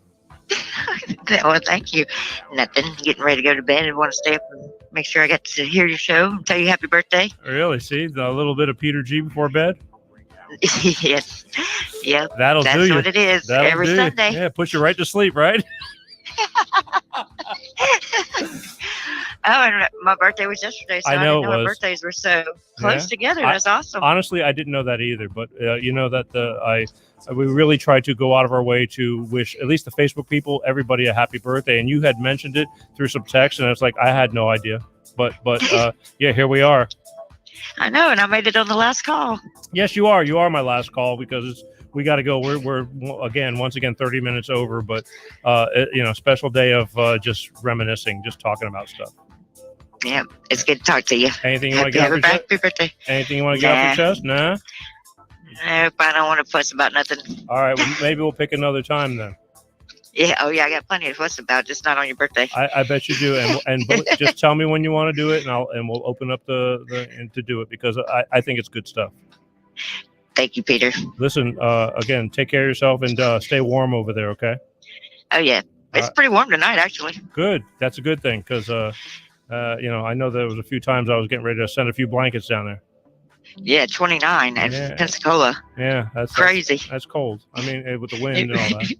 Well, thank you. Nothing. Getting ready to go to bed and want to stay up and make sure I get to hear your show and tell you happy birthday. Really? See, a little bit of Peter G before bed? Yes. Yep. That's what it is. Every Sunday. Yeah, puts you right to sleep, right? Oh, and my birthday was yesterday, so I know didn't it know our was. birthdays were so close together. That's awesome. Honestly, I didn't know that either, but you know that we really tried to go out of our way to wish at least the Facebook people, everybody, a happy birthday. And you had mentioned it through some text, and it's like I had no idea. But yeah, here we are. I know, and I made it on the last call. Yes, you are. You are my last call because we got to go. We're once again 30 minutes over, but special day of just reminiscing, just talking about stuff. Yeah, it's good to talk to you. Anything you want to get off your chest? Happy birthday. Anything you want to get off your chest? Nah. Nope, I don't want to fuss about nothing. All right, well, maybe we'll pick another time then. Yeah. Oh, yeah. I got plenty to fuss about, just not on your birthday. I bet you do, and just tell me when you want to do it, and we'll open up to do it because I think it's good stuff. Thank you, Peter. Listen, again, take care of yourself and stay warm over there. Okay. Oh yeah, it's pretty warm tonight, actually. Good. That's a good thing because I know there was a few times I was getting ready to send a few blankets down there. Yeah, 29 at Pensacola. Yeah, that's crazy. That's cold. I mean, with the wind and all that.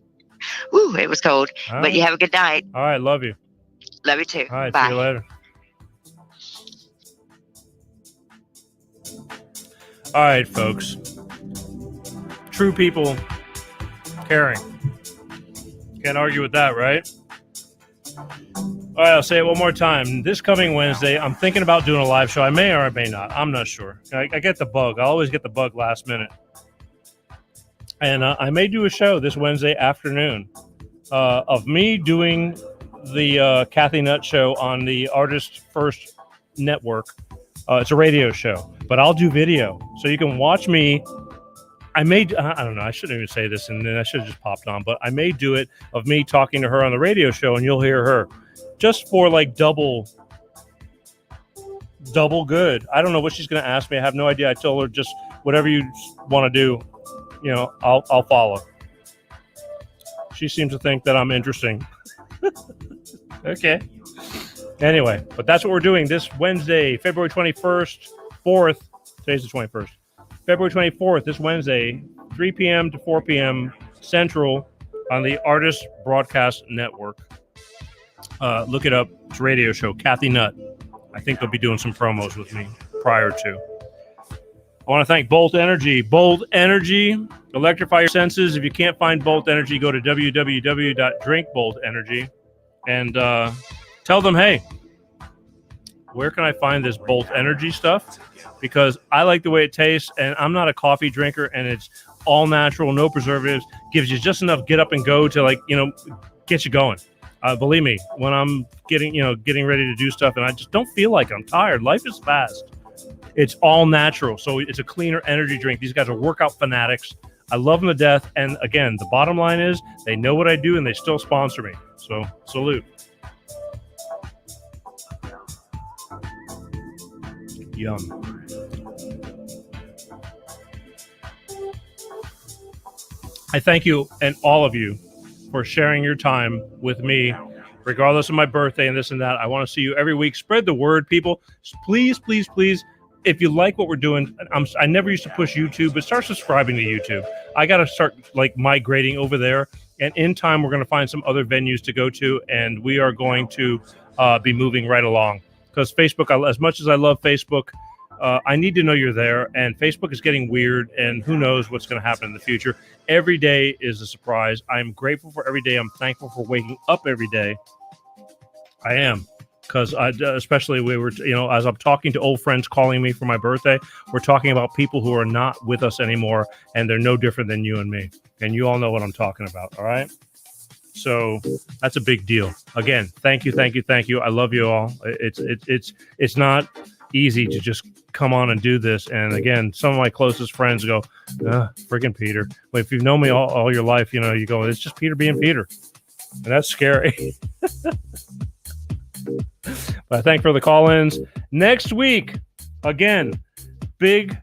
Woo, it was cold. All but you have a good night. All right, love you. Love you too. All right, bye. See you later. All right, folks. True people caring. Can't argue with that, right? All right, I'll say it one more time. This coming Wednesday, I'm thinking about doing a live show. I may or I may not. I'm not sure. I get the bug. I always get the bug last minute. And I may do a show this Wednesday afternoon of me doing the Kathy Nutt show on the Artist First Network. It's a radio show, but I'll do video. So you can watch me. I don't know. I shouldn't even say this, and then I should have just popped on. But I may do it of me talking to her on the radio show, and you'll hear her. Just for like double good. I don't know what she's going to ask me. I have no idea. I told her just whatever you want to do, I'll follow. She seems to think that I'm interesting. Okay. Anyway, but that's what we're doing this Wednesday, February 21st, 4th. Today's the 21st. February 24th, this Wednesday, 3 p.m. to 4 p.m. Central on the Artist Broadcast Network. Look it up. It's a radio show. Kathy Nutt. I think they'll be doing some promos with me prior to. I want to thank Bolt Energy. Bolt Energy. Electrify your senses. If you can't find Bolt Energy, go to www.drinkboltenergy and tell them, hey, where can I find this Bolt Energy stuff? Because I like the way it tastes, and I'm not a coffee drinker, and it's all natural, no preservatives. Gives you just enough get up and go to get you going. Believe me, when I'm getting ready to do stuff and I just don't feel like it. I'm tired. Life is fast. It's all natural. So it's a cleaner energy drink. These guys are workout fanatics. I love them to death. And again, the bottom line is they know what I do and they still sponsor me. So salute. Yum. I thank you and all of you for sharing your time with me, regardless of my birthday and this and that. I want to see you every week. Spread the word, people. Please, please, please. If you like what we're doing, I never used to push YouTube, but start subscribing to YouTube. I got to start migrating over there. And in time, we're going to find some other venues to go to. And we are going to be moving right along. Because Facebook, as much as I love Facebook, I need to know you're there. And Facebook is getting weird. And who knows what's going to happen in the future. Every day is a surprise. I'm grateful for every day. I'm thankful for waking up every day. I am. Because especially we were, as I'm talking to old friends calling me for my birthday, we're talking about people who are not with us anymore. And they're no different than you and me. And you all know what I'm talking about. All right. So that's a big deal. Again, thank you. I love you all. It's not easy to just come on and do this. And again, some of my closest friends go, friggin' Peter. Well, if you've known me all your life, you go, it's just Peter being Peter. And that's scary. But I thank for the call-ins. Next week, again, big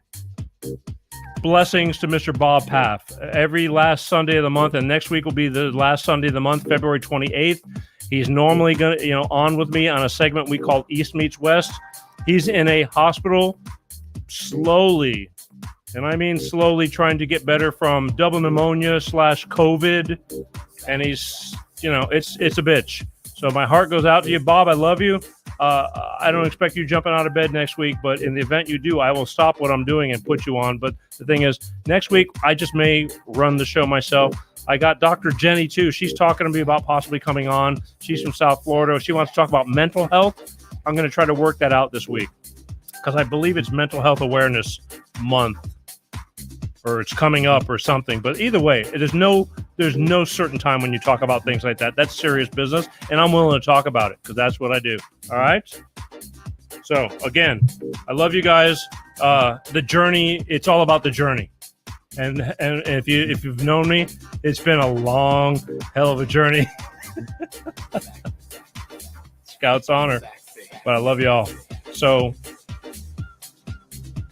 blessings to Mr. Bob Paff. Every last Sunday of the month, and next week will be the last Sunday of the month, February 28th. He's normally on with me on a segment we call East Meets West. He's in a hospital slowly, and I mean slowly, trying to get better from double pneumonia / COVID, and he's, it's a bitch. So my heart goes out to you, Bob. I love you. I don't expect you jumping out of bed next week, but in the event you do, I will stop what I'm doing and put you on. But the thing is, next week, I just may run the show myself. I got Dr. Jenny, too. She's talking to me about possibly coming on. She's from South Florida. She wants to talk about mental health. I'm going to try to work that out this week because I believe it's Mental Health Awareness Month, or it's coming up or something. But either way, there's no certain time when you talk about things like that. That's serious business, and I'm willing to talk about it because that's what I do. All right? So, again, I love you guys. The journey, it's all about the journey. And if you've known me, it's been a long hell of a journey. Scout's honor. But I love you all. So,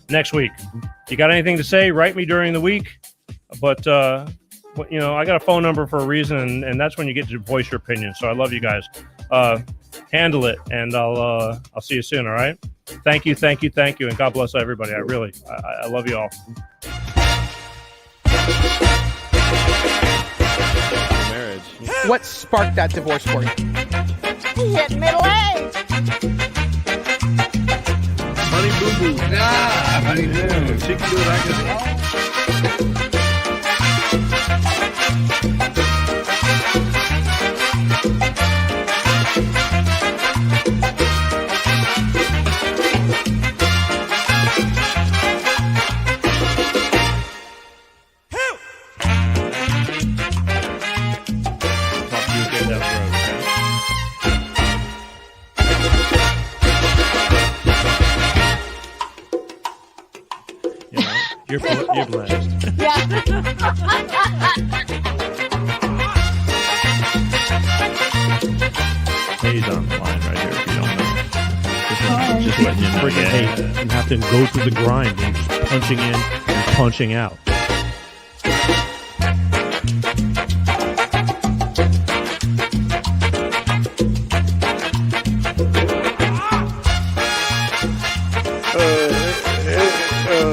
next week, you got anything to say, write me during the week. But, I got a phone number for a reason, and that's when you get to voice your opinion. So I love you guys. Handle it, and I'll see you soon, all right? Thank you, and God bless everybody. I love you all. Marriage. What sparked that divorce for you? He hit middle age. Honey boo boo. Nah, honey boo boo. She can do it. I can do it. You're blessed. Yeah. He's on the line right here if you don't know. Just letting you know. Freaking hate. You have to go through the grind and just punching in and punching out.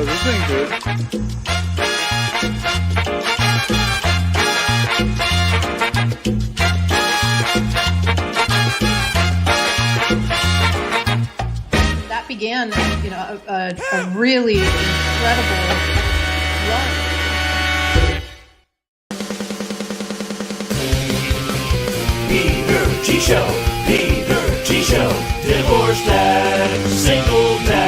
This ain't good. That began, a really incredible run. Peter G Show. Divorce Dad, Single Dad.